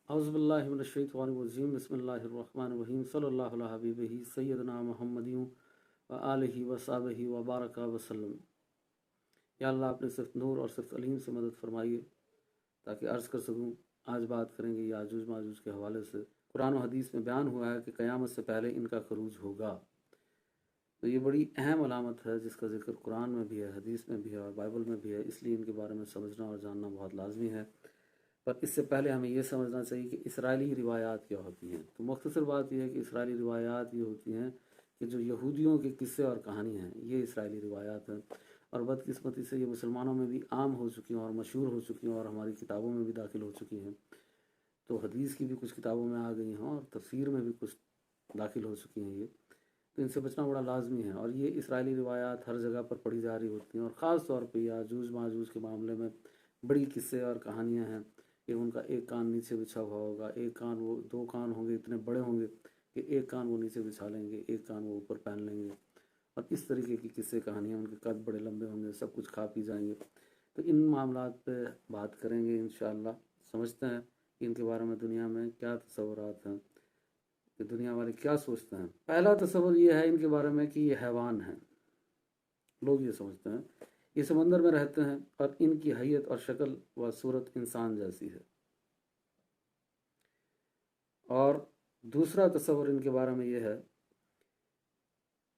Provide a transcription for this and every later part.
औज़ुबिल्लाहि मिनश्शैतानिर्रजीम बिस्मिल्लाहिर्रहमानिर्रहीम सल्लल्लाहु अलैहि हबीबिही सय्यदना मुहम्मदिन व आलिहि व सहाबिहि व बारका वसल्लम। या अल्लाह अपने सिर्फ नूर और सिर्फ अलीम से मदद फरमाइए ताकि अर्ज़ कर सकूँ। आज बात करेंगे याजूज माजूज के हवाले से। कुरान और हदीस में बयान हुआ है कि क़यामत से पहले इनका खरूज होगा। तो ये बड़ी अहम अलामत है जिसका जिक्र कुरान में भी है, हदीस में भी है और बाइबल में भी है, इसलिए इनके बारे में समझना और जानना बहुत लाजमी है। पर इससे पहले हमें ये समझना चाहिए कि इसराइली रिवायात क्या होती हैं। तो मुख्तसर बात यह है कि इसराइली रिवायात ये होती हैं कि जो यहूदियों के किस्से और कहानी हैं, ये इसराइली रिवायात हैं। और बदकिस्मती से ये मुसलमानों में भी आम हो चुकी हैं और मशहूर हो चुकी हैं और हमारी किताबों में भी दाखिल हो चुकी हैं। तो हदीस की भी कुछ किताबों में आ गई हैं और तफसीर में भी कुछ दाखिल हो चुकी हैं ये। तो इनसे बचना बड़ा लाजमी है। और ये इसराइली रिवायात हर जगह पर पढ़ी जा रही होती हैं और ख़ास तौर पर याजूज माजूज के मामले में बड़ी किस्से और कहानियाँ हैं कि उनका एक कान नीचे बिछा हुआ होगा, एक कान वो, दो कान होंगे इतने बड़े होंगे कि एक कान वो नीचे बिछा लेंगे, एक कान वो ऊपर पहन लेंगे। और इस तरीके की किस्से कहानियाँ, उनके कद बड़े लंबे होंगे, सब कुछ खा पी जाएंगे। तो इन मामलात पे बात करेंगे इंशाअल्लाह। समझते हैं कि इनके बारे में दुनिया में क्या तसव्वुरात हैं, कि दुनिया वाले क्या सोचते हैं। पहला तसव्वुर ये है इनके बारे में कि ये हैवान हैं। लोग ये समझते हैं ये समंदर में रहते हैं और इनकी हैयत और शक्ल व सूरत इंसान जैसी है। और दूसरा तसव्वुर इनके बारे में ये है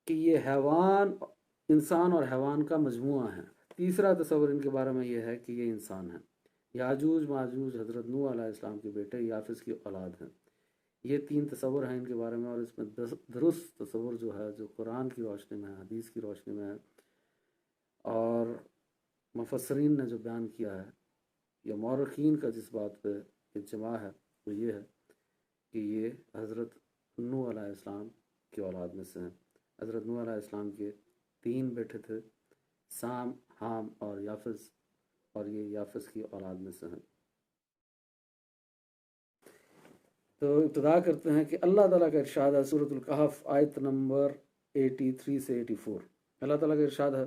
कि ये हैवान, इंसान और हैवान का मजमुआ है। तीसरा तसव्वुर इनके बारे में ये है कि ये इंसान है। याजूज माजूज हज़रत नूह अलैहिस्सलाम के बेटे याफिस की औलाद हैं। ये तीन तसव्वुर हैं इनके बारे में। और इसमें दुरुस्त तसव्वुर जो है, जो कुरान की रोशनी में है, हदीस की रोशनी में है और मुफस्सरीन ने जो बयान किया है या मौरखीन का जिस बात पे इज्मा है वो ये है कि ये हज़रत नूह अलैहिस्सलाम की औलाद में से हैं। हज़रत नूह अलैहिस्सलाम के तीन बेटे थे, साम, हाम और याफिस, और ये याफिस की औलाद में से हैं। तो इब्तिदा करते हैं कि अल्लाह ताला का इरशाद है सूरतुल कहफ आयत नंबर 83 से 84। अल्लाह ताला का इरशाद है,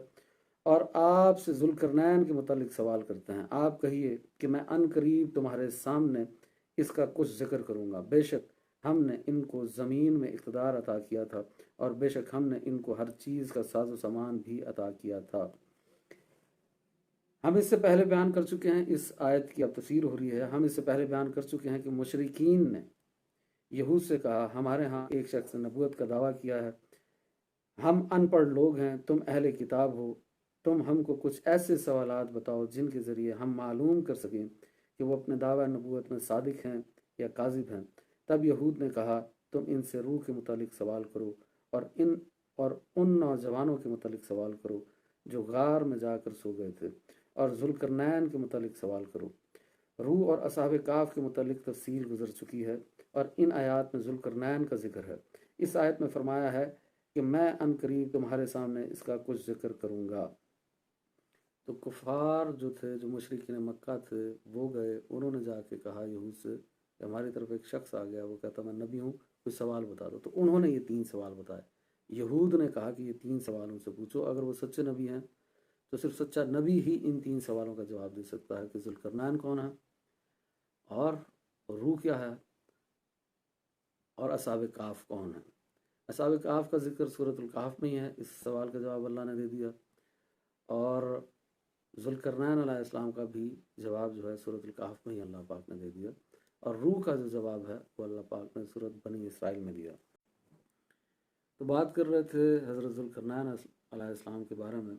और आपसे ज़ुल्करनैन के मुतालिक सवाल करते हैं। आप कहिए कि मैं अनकरीब तुम्हारे सामने इसका कुछ जिक्र करूँगा। बेशक हमने इनको ज़मीन में इक़्तिदार अता किया था और बेशक हमने इनको हर चीज़ का साजो सामान भी अता किया था। हम इससे पहले बयान कर चुके हैं, इस आयत की अब तफसीर हो रही है। हम इससे पहले बयान कर चुके हैं कि मुशरिकीन ने यहूद से कहा, हमारे यहाँ एक शख्स ने नबूवत का दावा किया है, हम अनपढ़ लोग हैं, तुम अहले किताब हो, तुम हमको कुछ ऐसे सवालात बताओ जिनके ज़रिए हम मालूम कर सकें कि वो अपने दावा नबूवत में सादिक हैं या काज़िब हैं। तब यहूद ने कहा, तुम इनसे रूह के मुतालिक सवाल करो और उन नौजवानों के मुतालिक सवाल करो जो गार में जाकर सो गए थे, और ज़ुल्करनैन के मुतालिक सवाल करो। रूह और असहाब काफ के मुतालिक तफसील गुजर चुकी है और इन आयात में ज़ुल्करनैन का जिक्र है। इस आयत में फरमाया है कि मैं अनकरीब तुम्हारे सामने इसका कुछ जिक्र करूँगा। तो कुफार जो थे, जो मुशरिकीन मक्का थे, वो गए, उन्होंने जाके कहा यहूद से कि हमारी तरफ एक शख्स आ गया, वो कहता मैं नबी हूँ, कुछ सवाल बता दो। तो उन्होंने ये 3 सवाल बताए। यहूद ने कहा कि ये 3 सवाल उनसे पूछो, अगर वो सच्चे नबी हैं तो सिर्फ सच्चा नबी ही इन 3 सवालों का जवाब दे सकता है कि ज़ुल्करनैन कौन है और रूह क्या है और असहाब काफ कौन है। असहाब काफ का जिक्र सूरतुल कहफ में ही है, इस सवाल का जवाब अल्लाह ने दे दिया। और ज़ुल्करनैन अलैहिस्सलाम का भी जवाब जो है सूरतुल कहफ में ही अल्लाह पाक ने दे दिया। और रूह का जो जवाब है वो अल्लाह पाक ने सूरत बनी इसराइल में दिया। तो बात कर रहे थे हज़रत ज़ुल्करनैन अलैहिस्सलाम के बारे में।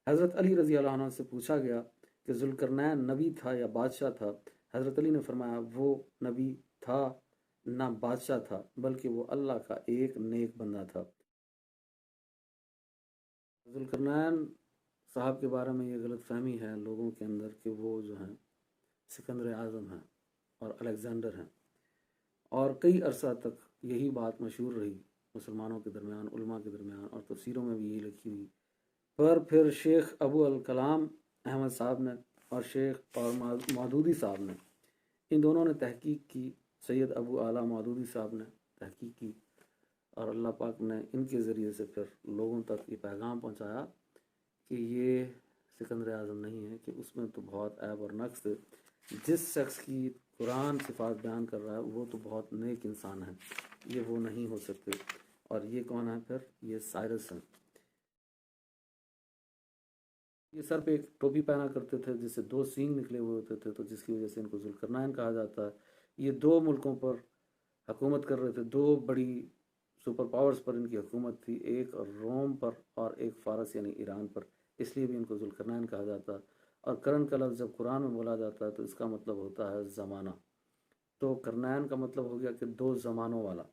हज़रत अली रज़ी अल्लाह अन्हु से पूछा गया कि ज़ुल्करनैन नबी था या बादशाह था। हज़रत अली ने फरमाया, वो नबी था ना बादशाह था, बल्कि वो अल्लाह का एक नेक बंदा था। ज़ुल्करनैन साहब के बारे में ये गलत फहमी है लोगों के अंदर कि वो जो हैं सिकंदर आज़म हैं और अलेक्जेंडर हैं, और कई अरसा तक यही बात मशहूर रही मुसलमानों के दरमियान, उलमा के दरमियान, और तफसीरों में भी यही लिखी हुई। पर फिर शेख अबू अल कलाम अहमद साहब ने और शेख और मौदूदी साहब ने, इन दोनों ने तहकीक की, सैयद अबू आला मौदूदी साहब ने तहकीक की, और अल्लाह पाक ने इनके ज़रिए से फिर लोगों तक ये पैगाम पहुँचाया कि ये सिकंदर आज़म नहीं है कि उसमें तो बहुत ऐब और नक्स है। जिस शख्स की कुरान सिफात बयान कर रहा है वो तो बहुत नेक इंसान है, ये वो नहीं हो सकते। और ये कौन है फिर? ये साइरस हैं। ये सर पे एक टोपी पहना करते थे जिससे 2 सींग निकले हुए होते थे, तो जिसकी वजह से इनको जुल्करनैन कहा जाता है। ये 2 मुल्कों पर हुकूमत कर रहे थे, 2 बड़ी सुपर पावर्स पर इनकी हुकूमत थी, एक रोम पर और एक फ़ारस यानी ईरान पर, इसलिए भी इनको जुल्करनैन कहा जाता है। और करन का लफ्ज़ जब कुरान में बोला जाता है तो इसका मतलब होता है ज़माना। तो करनैन का मतलब हो गया कि 2 ज़मानों वाला।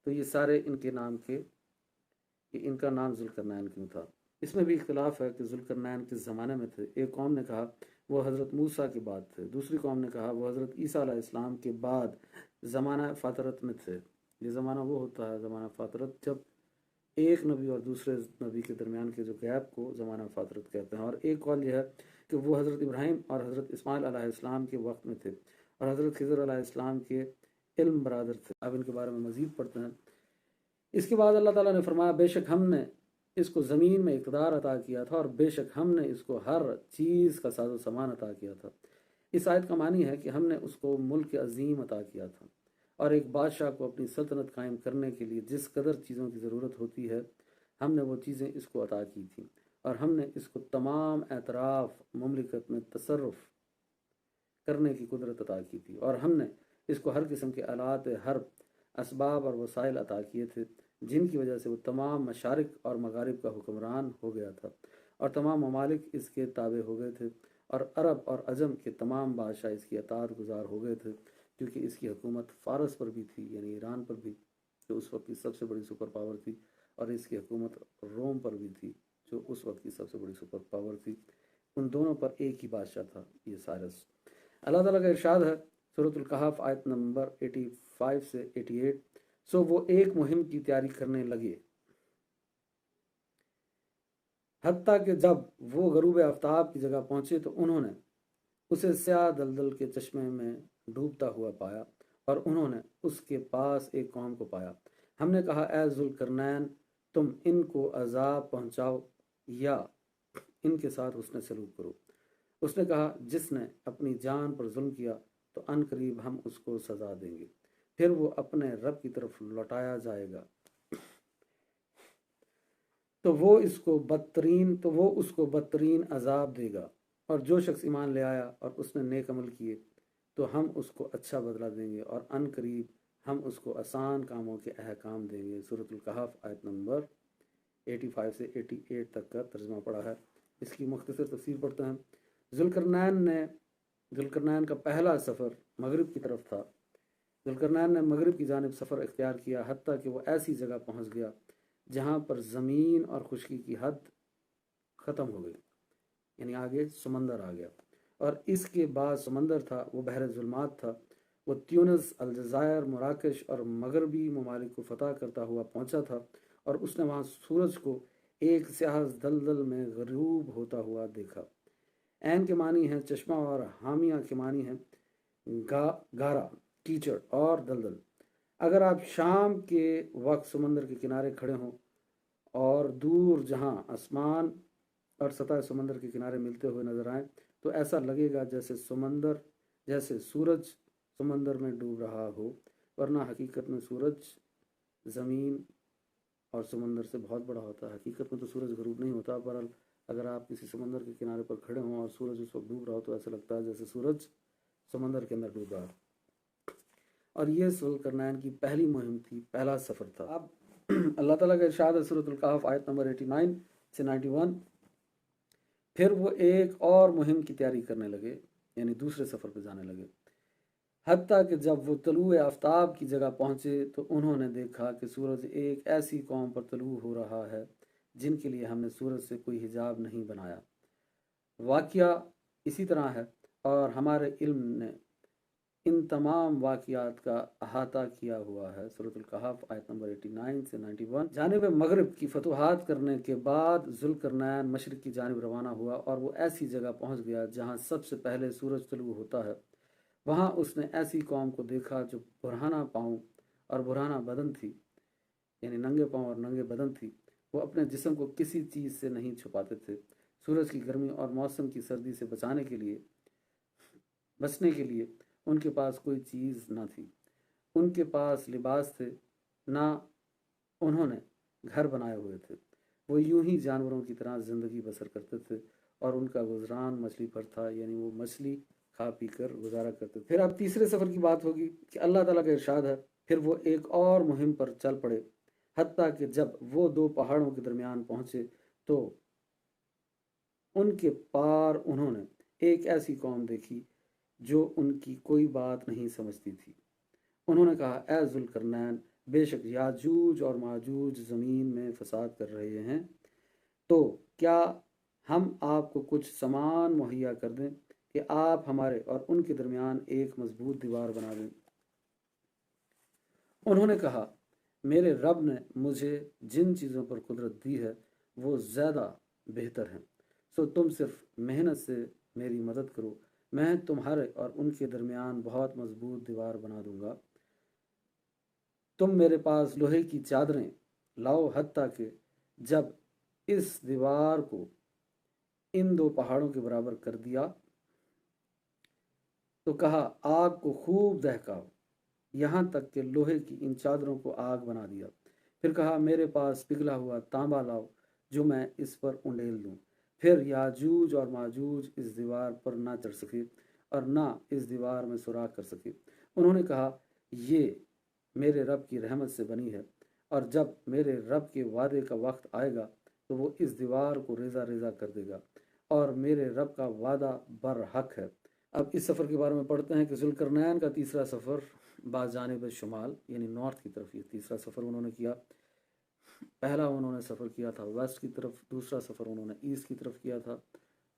तो ये सारे इनके नाम के, कि इनका नाम जुल्करनैन क्यों था। इसमें भी इख्तिलाफ है कि जुल्करनैन किस ज़माने में थे। एक कौम ने कहा वो हज़रत मूसा के बाद थे, दूसरी कौम ने कहा वो हज़रत ईसा अलैहिस्सलाम के बाद ज़माना फ़ातरत में थे। ये ज़माना वो होता है ज़माना फ़ातरत जब एक नबी और दूसरे नबी के दरमियान के जो गैप को ज़माना फ़ातरत कहते हैं। और एक कौल यह है कि वो हज़रत इब्राहीम और हज़रत इस्माइल अलैहिस्सलाम के वक्त में थे और हज़रत खिज़र अलैहिस्सलाम के इल्म बरादर थे। अब इनके बारे में मज़ीद पढ़ते हैं। इसके बाद अल्लाह ताला ने फरमाया बेशक हमने इसको ज़मीन में इक़्तिदार अता किया था और बेशक हमने इसको हर चीज़ का साजो सामान अता किया था। इस आयत का मानी है कि हमने उसको मुल्क अज़ीम अता किया था और एक बादशाह को अपनी सल्तनत कायम करने के लिए जिस कदर चीज़ों की ज़रूरत होती है हमने वो चीज़ें इसको अता की थी। और हमने इसको तमाम एतराफ़ ममलिकत में तसर्रुफ़ करने की कुदरत अता की थी और हमने इसको हर किस्म के आलात हर्ब असबाब और वसाइल अता किए थे जिनकी वजह से वो तमाम मशारिक और मगारिब का हुक्मरान हो गया था और तमाम ममालिक इसके ताबे हो गए थे और अरब और अजम के तमाम बादशाह इसकी अतात गुजार हो गए थे, क्योंकि इसकी हुकूमत फ़ारस पर भी थी यानी ईरान पर भी जो उस वक्त की सबसे बड़ी सुपर पावर थी, और इसकी हुकूमत रोम पर भी थी जो उस वक्त की सबसे बड़ी सुपर पावर थी। उन दोनों पर एक ही बादशाह था, ये साइरस। अल्लाह ताला का इरशाद है सूरतुल कहफ आयत नंबर 85 से 88, सो वो एक मुहिम की तैयारी करने लगे हत्ता कि जब वो गरूब आफ्ताब की जगह पहुंचे तो उन्होंने उसे स्याह दलदल के चश्मे में डूबता हुआ पाया और उन्होंने उसके पास एक कौम को पाया। हमने कहा ए जुल्करनैन तुम इनको अजाब पहुंचाओ या इनके साथ उसने सलूक करो। उसने कहा जिसने अपनी जान पर जुल्म किया तो अन करीब हम उसको सजा देंगे, फिर वो अपने रब की तरफ लौटाया जाएगा तो वो उसको बदतरीन अजाब देगा। और जो शख्स ईमान ले आया और उसने नेक अमल किए तो हम उसको अच्छा बदला देंगे और अन करीब हम उसको आसान कामों के अहकाम देंगे। सूरतुल कहफ आयत नंबर 85 से 88 तक का तर्जमा पढ़ा है। इसकी मुख्तसर तफसीर पढ़ते हैं। जुल्करनैन का पहला सफ़र मगरिब की तरफ था। जुल्करनैन ने मगरिब की जानिब सफ़र इख्तियार किया हत्ता कि वो ऐसी जगह पहुँच गया जहाँ पर ज़मीन और खुशकी की हद ख़त्म हो गई, यानी आगे समंदर आ गया और इसके बाद समंदर था वो बहर जुल्मात था। वो ट्यूनिस, अलजायर, मराकश और मगरबी ममालिक को फतह करता हुआ पहुँचा था और उसने वहाँ सूरज को एक स्याह दलदल में गरूब होता हुआ देखा। ऐन के मानी है चश्मा और हामिया के मानी है गारा, कीचड़ और दलदल। अगर आप शाम के वक्त समंदर के किनारे खड़े हों और दूर जहाँ आसमान और सतह समंदर के किनारे मिलते हुए नजर आए तो ऐसा लगेगा जैसे सूरज समंदर में डूब रहा हो, वरना हकीकत में सूरज ज़मीन और समंदर से बहुत बड़ा होता है। हकीकत में तो सूरज गरूब नहीं होता, पर अगर आप किसी समंदर के किनारे पर खड़े हों और सूरज उस वक्त डूब रहा हो तो ऐसा लगता है जैसे सूरज समंदर के अंदर डूब रहा है। और ये जुल्करनैन की पहली मुहिम थी, पहला सफ़र था। अब अल्लाह ताला का इरशाद है सूरतुल कहफ आयत नंबर 89 से 91, फिर वो एक और मुहिम की तैयारी करने लगे यानी दूसरे सफ़र पर जाने लगे हत्ता कि जब वो तलू आफ्ताब की जगह पहुँचे तो उन्होंने देखा कि सूरज एक ऐसी कौम पर तलू हो रहा है जिनके लिए हमने सूरज से कोई हिजाब नहीं बनाया। वाक़या इसी तरह है और हमारे इल्म ने इन तमाम वाक़यात का अहाता किया हुआ है। सूरतुल कहफ आयत नंबर 89 से 91। जानिब मगरिब की फतुहात करने के बाद जुल्करनैन मशरिक़ की जानिब रवाना हुआ और वो ऐसी जगह पहुँच गया जहाँ सबसे पहले सूरज तलू होता है। वहाँ उसने ऐसी कौम को देखा जो बुरहाना पाँव और बुरहाना बदन थी, यानी नंगे पाँव और नंगे बदन थी। वो अपने जिस्म को किसी चीज़ से नहीं छुपाते थे سورج کی گرمی اور موسم کی سردی سے بچنے کے لیے ان کے پاس کوئی چیز نہ تھی۔ ان کے پاس لباس تھے، نہ انہوں نے گھر بنائے ہوئے تھے۔ وہ یوں ہی جانوروں کی طرح زندگی بسر کرتے تھے اور ان کا گزران مچھلی پر تھا، یعنی وہ مچھلی کھا پی کر گزارا کرتے تھے۔ پھر اب تیسرے سفر کی بات ہوگی کہ اللہ تعالیٰ کا ارشاد ہے، پھر وہ ایک اور مہم پر چل پڑے، حتیٰ کہ جب وہ دو پہاڑوں کے درمیان پہنچے تو ان کے پار انہوں نے ایک ایسی قوم دیکھی جو ان کی کوئی بات نہیں سمجھتی تھی۔ انہوں نے کہا، اے ذوالقرنین، بے شک یاجوج اور ماجوج زمین میں فساد کر رہے ہیں، تو کیا ہم آپ کو کچھ سامان مہیا کر دیں کہ آپ ہمارے اور ان کے درمیان ایک مضبوط دیوار بنا دیں؟ انہوں نے کہا، میرے رب نے مجھے جن چیزوں پر قدرت دی ہے وہ زیادہ بہتر ہیں، سو تم صرف محنت سے میری مدد کرو، میں تمہارے اور ان کے درمیان بہت مضبوط دیوار بنا دوں گا۔ تم میرے پاس لوہے کی چادریں لاؤ، حتیٰ کہ جب اس دیوار کو ان دو پہاڑوں کے برابر کر دیا تو کہا، آگ کو خوب دہکاؤ، یہاں تک کہ لوہے کی ان چادروں کو آگ بنا دیا۔ پھر کہا، میرے پاس پگھلا ہوا تانبا لاؤ جو میں اس پر انڈیل دوں۔ پھر یاجوج اور ماجوج اس دیوار پر نہ چڑھ سکے اور نہ اس دیوار میں سوراخ کر سکے۔ انہوں نے کہا، یہ میرے رب کی رحمت سے بنی ہے، اور جب میرے رب کے وعدے کا وقت آئے گا تو وہ اس دیوار کو ریزہ ریزہ کر دے گا، اور میرے رب کا وعدہ برحق ہے۔ اب اس سفر کے بارے میں پڑھتے ہیں کہ ذوالقرنین کا تیسرا سفر بجانب شمال یعنی نارتھ کی طرف، یہ تیسرا سفر انہوں نے کیا۔ پہلا انہوں نے سفر کیا تھا ویسٹ کی طرف، دوسرا سفر انہوں نے ایسٹ کی طرف کیا تھا۔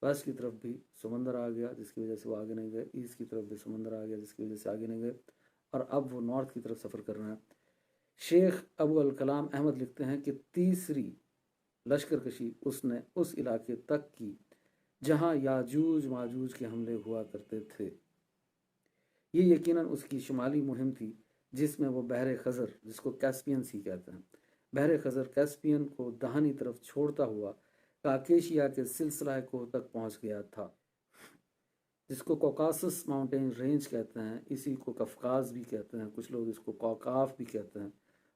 ویسٹ کی طرف بھی سمندر آ گیا جس کی وجہ سے وہ آگے نہیں گئے، ایسٹ کی طرف بھی سمندر آ گیا جس کی وجہ سے آگے نہیں گئے، اور اب وہ نارتھ کی طرف سفر کر رہے ہیں۔ شیخ ابو الکلام احمد لکھتے ہیں کہ تیسری لشکر کشی اس نے اس علاقے تک کی جہاں یاجوج ماجوج کے حملے ہوا کرتے تھے۔ یہ یقیناً اس کی شمالی مہم تھی جس میں وہ بحر خزر، جس کو کیسپین سی کہتے ہیں، بحر خزر کیسپین کو دہنی طرف چھوڑتا ہوا کاکیشیا کے سلسلہ کوہ تک پہنچ گیا تھا، جس کو کوکاسس ماؤنٹین رینج کہتے ہیں۔ اسی کو کفکاز بھی کہتے ہیں، کچھ لوگ اس کو کوکاف بھی کہتے ہیں،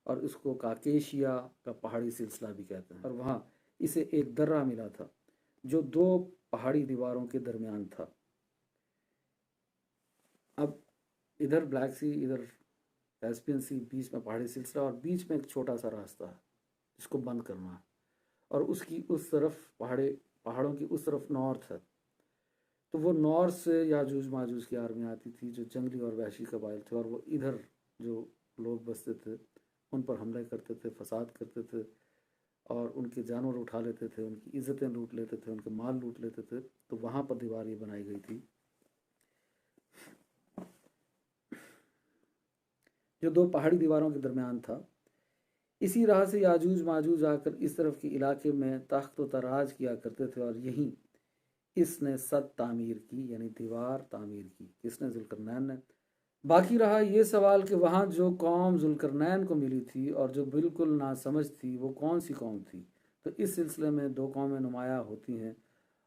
اور اس کو کاکیشیا کا پہاڑی سلسلہ بھی کہتے ہیں۔ اور وہاں اسے ایک درہ ملا تھا جو دو پہاڑی دیواروں کے درمیان تھا۔ اب ادھر بلیک سی، ادھر کیسپین سی، بیچ میں پہاڑی سلسلہ، اور بیچ میں ایک چھوٹا سا راستہ ہے جس کو بند کرنا ہے، اور اس کی اس طرف پہاڑوں کی اس طرف نارتھ ہے۔ تو وہ نارتھ سے یاجوج ماجوج کی آرمی آتی تھی جو جنگلی اور وحشی قبائل تھے، اور وہ ادھر جو لوگ بستے تھے ان پر حملے کرتے تھے، فساد کرتے تھے، اور ان کے جانور اٹھا لیتے تھے، ان کی عزتیں لوٹ لیتے تھے، ان کے مال لوٹ لیتے تھے۔ تو وہاں پر دیوار یہ بنائی گئی تھی جو دو پہاڑی دیواروں کے درمیان تھا۔ اسی راہ سے یاجوج ماجوج آ کر اس طرف کے علاقے میں تخت و تاراج کیا کرتے تھے، اور یہیں اس نے سد تعمیر کی، یعنی دیوار تعمیر کی۔ کس نے؟ ذوالقرنین نے۔ باقی رہا یہ سوال کہ وہاں جو قوم ذوالقرنین کو ملی تھی اور جو بالکل ناسمجھ تھی وہ کون سی قوم تھی؟ تو اس سلسلے میں دو قومیں نمایاں ہوتی ہیں،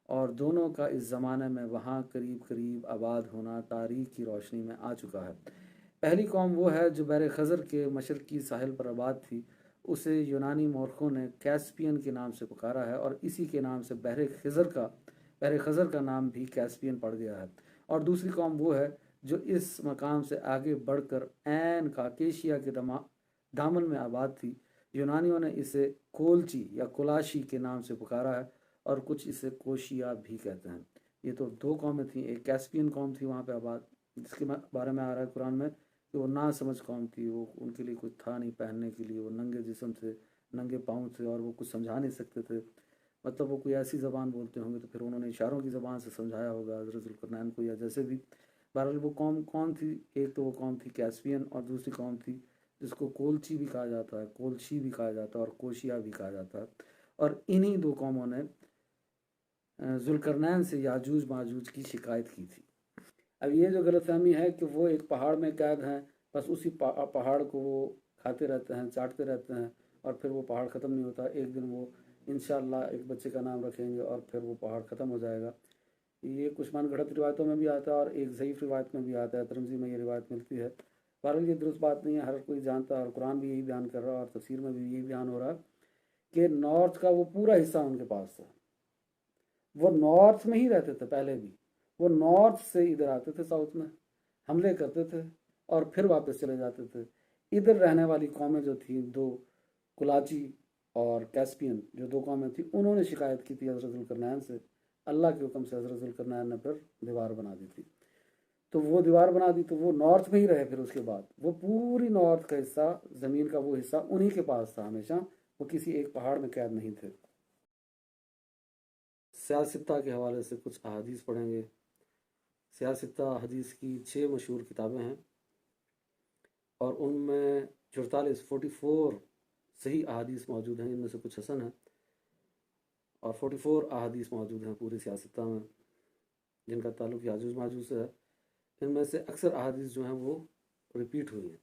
اور دونوں کا اس زمانے میں وہاں قریب قریب آباد ہونا تاریخ کی روشنی میں آ چکا ہے۔ پہلی قوم وہ ہے جو بحر خزر کے مشرقی ساحل پر آباد تھی، اسے یونانی مورخوں نے کیسپین کے نام سے پکارا ہے، اور اسی کے نام سے بحر خزر کا نام بھی کیسپین پڑ گیا ہے۔ اور دوسری قوم وہ ہے جو اس مقام سے آگے بڑھ کر عین کاکیشیا کے دامن میں آباد تھی۔ یونانیوں نے اسے کولچی یا کولاشی کے نام سے پکارا ہے، اور کچھ اسے کوشیا بھی کہتے ہیں۔ یہ تو دو قومیں تھیں، ایک کیسپین قوم تھی وہاں پہ آباد، جس کے بارے میں آ رہا ہے قرآن میں کہ وہ نا سمجھ قوم تھی، وہ ان کے لیے کچھ تھا نہیں پہننے کے لیے، وہ ننگے جسم تھے، ننگے پاؤں تھے، اور وہ کچھ سمجھا نہیں سکتے تھے۔ مطلب وہ کوئی ایسی زبان بولتے ہوں گے تو پھر انہوں نے اشاروں کی زبان سے سمجھایا ہوگا حضرت ذوالقرنین کو، یا جیسے بھی۔ بہرحال وہ قوم کون تھی؟ ایک تو وہ قوم تھی کیسپین، اور دوسری قوم تھی جس کو کولچی بھی کہا جاتا ہے، کولشی بھی کہا جاتا ہے، اور کوشیا بھی کہا جاتا ہے۔ اور انہی دو قوموں نے ذوالقرنین سے یاجوج ماجوج کی شکایت کی تھی۔ اب یہ جو غلط فہمی ہے کہ وہ ایک پہاڑ میں قید ہیں، بس اسی پہاڑ کو وہ کھاتے رہتے ہیں، چاٹتے رہتے ہیں، اور پھر وہ پہاڑ ختم نہیں ہوتا، ایک دن وہ ان इंशाअल्लाह एक बच्चे का नाम रखेंगे और फिर वो पहाड़ ख़त्म हो जाएगा। ये कुछ मन गढ़ंत रिवायतों में भी आता है और एक ज़ईफ़ रिवायत में भी आता है, तिरमिज़ी में ये रिवायत मिलती है। बहरहाल ये दुरुस्त बात नहीं है, हर कोई जानता है और कुरान भी यही बयान कर रहा है और तफसीर में भी यही बयान हो रहा है कि नॉर्थ का वो पूरा हिस्सा उनके पास था। वो नॉर्थ में ही रहते थे पहले भी, वो नॉर्थ से इधर आते थे साउथ में, हमले करते थे और फिर वापस चले जाते थे। इधर रहने वाली कौमें जो थी दो, कुलाची और कैस्पियन, जो दो कौमें थी, उन्होंने शिकायत की थी हज़रत ज़ुल्करनैन से। अल्लाह के हुक्म से हज़रत ज़ुल्करनैन ने फिर दीवार बना दी थी। तो वो दीवार बना दी तो वो नॉर्थ में ही रहे। फिर उसके बाद वो पूरी नॉर्थ का हिस्सा, ज़मीन का वो हिस्सा उन्हीं के पास था हमेशा, वो किसी एक पहाड़ में कैद नहीं थे। सियासत्ता के हवाले से कुछ अहादीस पढ़ेंगे। सियासत्ता हदीस की 6 मशहूर किताबें हैं और उनमें 44 सही अहादीस मौजूद हैं। इनमें से कुछ हसन हैं और 44 अहादीस मौजूद हैं पूरी सियासत्ता में जिनका ताल्लुक़ याजूज माजूज से है। इनमें से अक्सर अहादीस जो हैं वो रिपीट हुई हैं।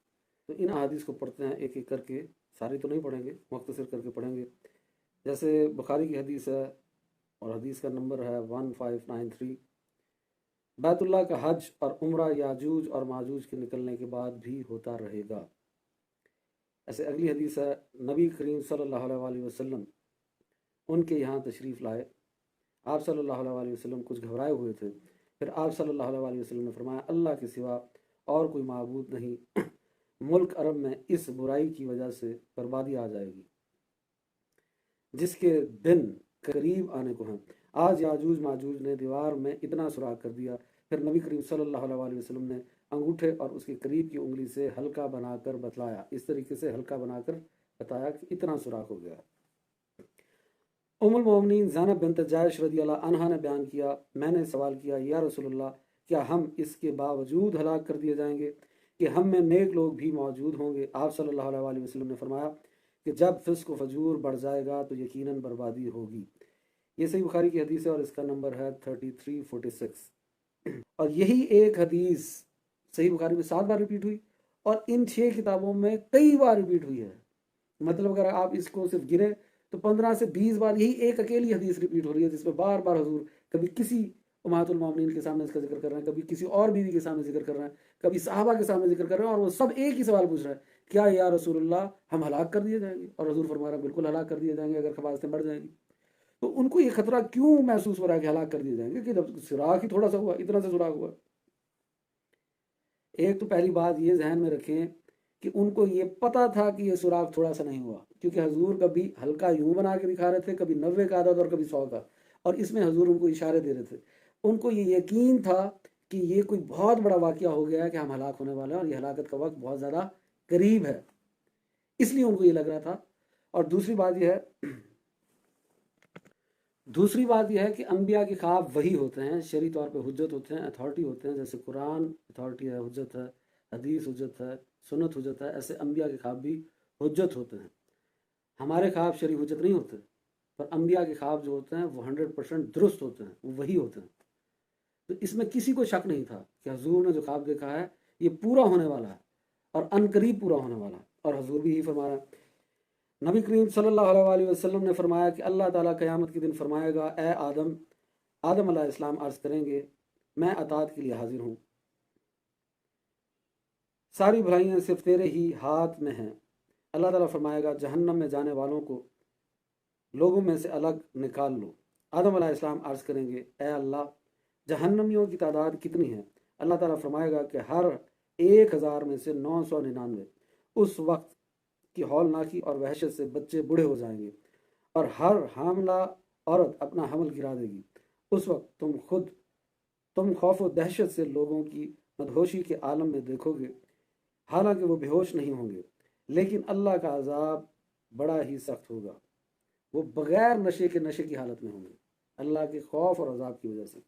तो इन अहादीस को पढ़ते हैं एक एक करके, सारी तो नहीं पढ़ेंगे, मुख्तसर करके पढ़ेंगे। जैसे बुखारी की हदीस है और हदीस का नंबर है 1593। बैतुल्लाह का हज और उम्रा याजूज और माजूज के निकलने के बाद भी होता रहेगा। ऐसे अगली हदीस है, नबी करीम सल्लल्लाहु अलैहि वसल्लम उनके यहाँ तशरीफ़ लाए। आप सल्लल्लाहु अलैहि वसल्लम कुछ घबराए हुए थे। फिर आप सल्लल्लाहु अलैहि वसल्लम ने फरमाया, अल्लाह के सिवा और कोई माबूद नहीं। मुल्क अरब में इस बुराई की वजह से बर्बादी आ जाएगी जिसके दिन करीब आने को हैं। आज याजूज माजूज ने दीवार में इतना सुराख कर दिया। फिर नबी करीम सल्लल्लाहु अलैहि वसल्लम ने अंगूठे और उसके करीब की उंगली से हल्का बनाकर बतलाया, इस तरीके से हल्का बनाकर बताया कि इतना सुराख हो गया। उम्मुल मोमिनीन ज़ैनब बिन्त जैश रज़ियल्लाहु अन्हा ने बयान किया, मैंने सवाल किया, या रसूलल्लाह, क्या हम इसके बावजूद हलाक कर दिए जाएंगे कि हम में नेक लोग भी मौजूद होंगे? आप सल्लल्लाहु अलैहि वसल्लम ने फरमाया कि जब फिस्क व फजूर बढ़ जाएगा तो यकीनन बर्बादी होगी। ये सही बुखारी की हदीस है और इसका नंबर है 3346। और यही एक हदीस सही बुखारी में 7 बार रिपीट हुई और इन 6 किताबों में कई बार रिपीट हुई है। मतलब अगर आप इसको सिर्फ गिने तो 15 से 20 बार यही एक अकेली हदीस रिपीट हो रही है, जिसमें बार बार हुजूर कभी किसी उम्महातुल मोमिनीन के सामने इसका जिक्र कर रहे हैं, कभी किसी और बीवी के सामने जिक्र कर रहे हैं, कभी सहाबा के सामने जिक्र कर रहे हैं, और वो सब एक ही सवाल पूछ रहे हैं, क्या या रसूलुल्लाह हम हलाक कर दिए जाएंगे? और हुजूर फरमा रहे हैं, बिल्कुल हलाक कर दिए जाएंगे अगर खबासतें बढ़ जाएंगी। तो उनको ये खतरा क्यों महसूस हो रहा है कि हलाक कर दिए जाएंगे, कि जब सुराख ही थोड़ा सा हुआ, इतना सा सुराख हुआ। एक तो पहली बात ये जहन में रखें कि उनको ये पता था कि ये सुराख थोड़ा सा नहीं हुआ, क्योंकि हजूर कभी हल्का यूं बना के दिखा रहे थे, कभी 90 का आदत और कभी 100 का, और इसमें हजूर उनको इशारे दे रहे थे। उनको ये यकीन था कि ये कोई बहुत बड़ा वाकया हो गया है कि हम हलाक होने वाले हैं और ये हलाकत का वक्त बहुत ज़्यादा करीब है, इसलिए उनको ये लग रहा था। और दूसरी बात यह है कि अम्बिया के ख्वाब वही होते हैं, शरई तौर पे हुज्जत होते हैं, अथॉरिटी होते हैं। जैसे कुरान अथॉरिटी है, हुज्जत है, हदीस हुज्जत है, सुन्नत हुज्जत है, ऐसे अम्बिया के ख्वाब भी हुज्जत होते हैं। हमारे ख्वाब शरई हुज्जत नहीं होते, पर अम्बिया के ख्वाब जो होते हैं वो 100% दुरुस्त होते हैं, वो वही होते हैं। तो इसमें किसी को शक नहीं था कि हजूर ने जो ख्वाब देखा है ये पूरा होने वाला है और अनकरीब पूरा होने वाला है। और हजूर भी यही फरमा रहा है। नबी करीम सल्लल्लाहु अलैहि वसल्लम ने फरमाया कि अल्लाह ताला क़यामत के दिन फरमाएगा, ए आदम अलैहिस्सलाम अर्ज़ करेंगे, मैं अतात के लिए हाजिर हूँ, सारी भलाइयाँ सिर्फ तेरे ही हाथ में हैं। अल्लाह ताला फरमाएगा, जहन्नम में जाने वालों को लोगों में से अलग निकाल लो। आदम अलैहिस्सलाम अर्ज़ करेंगे, ए अल्लाह, जहन्नमियों की तादाद कितनी है? अल्लाह ताला फरमाएगा कि हर 1000 में से 999। उस वक्त की हौलनाकी और वहशत से बच्चे बूढ़े हो जाएंगे और हर हामला औरत अपना हमल गिरा देगी। उस वक्त तुम खौफ व दहशत से लोगों की मदहोशी के आलम में देखोगे, हालांकि वो बेहोश नहीं होंगे, लेकिन अल्लाह का अजाब बड़ा ही सख्त होगा। वो बगैर नशे के नशे की हालत में होंगे अल्लाह के खौफ और अजाब की वजह से।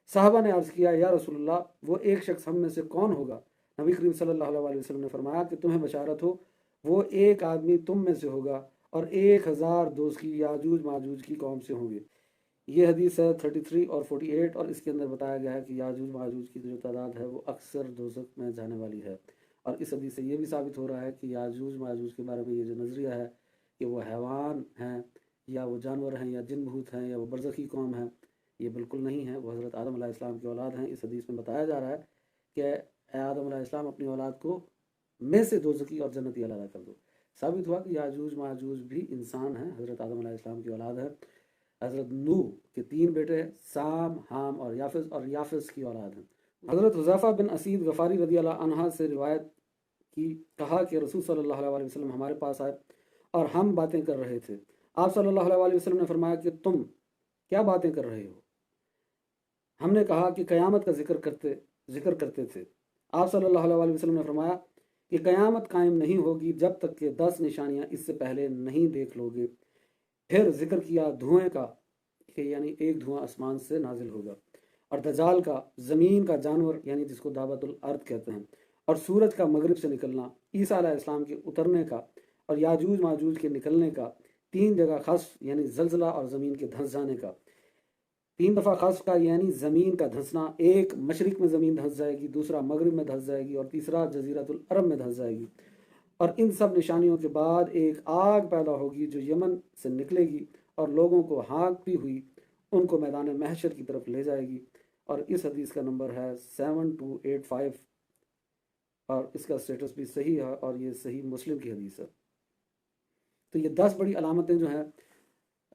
साहबा ने अर्ज़ किया, या रसूलल्लाह, वो एक शख्स हम में से कौन होगा? नबी करीम सल्लल्लाहु अलैहि वसल्लम ने फरमाया कि तुम्हें बशारत हो, वो एक आदमी तुम में से होगा और 1000 दोस्ती याजूज माजूज की कौम से होंगे। ये हदीस है 33 और 48, और इसके अंदर बताया गया है कि याजूज माजूज की जो तादाद है वो अक्सर दोज़ख में जाने वाली है। और इस हदीस से ये भी साबित हो रहा है कि याजूज माजूज के बारे में ये जो नज़रिया है कि वो हैवान हैं या वो जानवर हैं या जिन भूत हैं या वो बरज़खी कौम है, ये बिल्कुल नहीं है। वो हज़रत आदम अलैहिस्सलाम की औलाद हैं। इस हदीस में बताया जा रहा है कि ए आदम अलैहिस्सलाम अपनी औलाद को में से दोज़खी और जन्नती अलग कर दो। साबित हुआ कि याजूज माजूज भी इंसान हैं, हज़रत आदम अलैहिस्सलाम की औलाद है। हज़रत नूह के 3 बेटे साम, हाम और याफिस की औलाद हैं। हज़रत हुज़ैफ़ा बिन असीद गफ़ारी रज़ी अल्लाह अन्हा से रिवायत की, कहा कि रसूल सल्लल्लाहु अलैहि वसल्लम हमारे पास आए और हम बातें कर रहे थे। आप सल्लल्लाहु अलैहि वसल्लम ने फरमाया कि तुम क्या बातें कर रहे हो? हमने कहा कि क़यामत का जिक्र करते थे। आप सल्लल्लाहु अलैहि वसल्लम ने फरमाया कि क़यामत कायम नहीं होगी जब तक कि 10 निशानियां इससे पहले नहीं देख लोगे। फिर जिक्र किया धुएं का, कि यानी एक धुआं आसमान से नाजिल होगा, और दजाल का, ज़मीन का जानवर यानी जिसको दावतुल अर्द कहते हैं, और सूरज का मगरिब से निकलना, ईसा अलैहिस्सलाम के उतरने का, और याजूज माजूज के निकलने का, 3 जगह खस्फ यानी जलजला और ज़मीन के धंस जाने का, 3 दफ़ा खस्फ का यानी ज़मीन का धंसना, एक मशरिक में ज़मीन धंस जाएगी, दूसरा मगरिब में धंस जाएगी और तीसरा जजीरतुल अरब में धंस जाएगी। और इन सब निशानियों के बाद एक आग पैदा होगी जो यमन से निकलेगी और लोगों को हाँकती हुई उनको मैदान महशर की तरफ ले जाएगी। और इस हदीस का नंबर है 7285 और इसका स्टेटस भी सही है और ये सही मुस्लिम की हदीस है। तो ये 10 बड़ी अलामतें जो हैं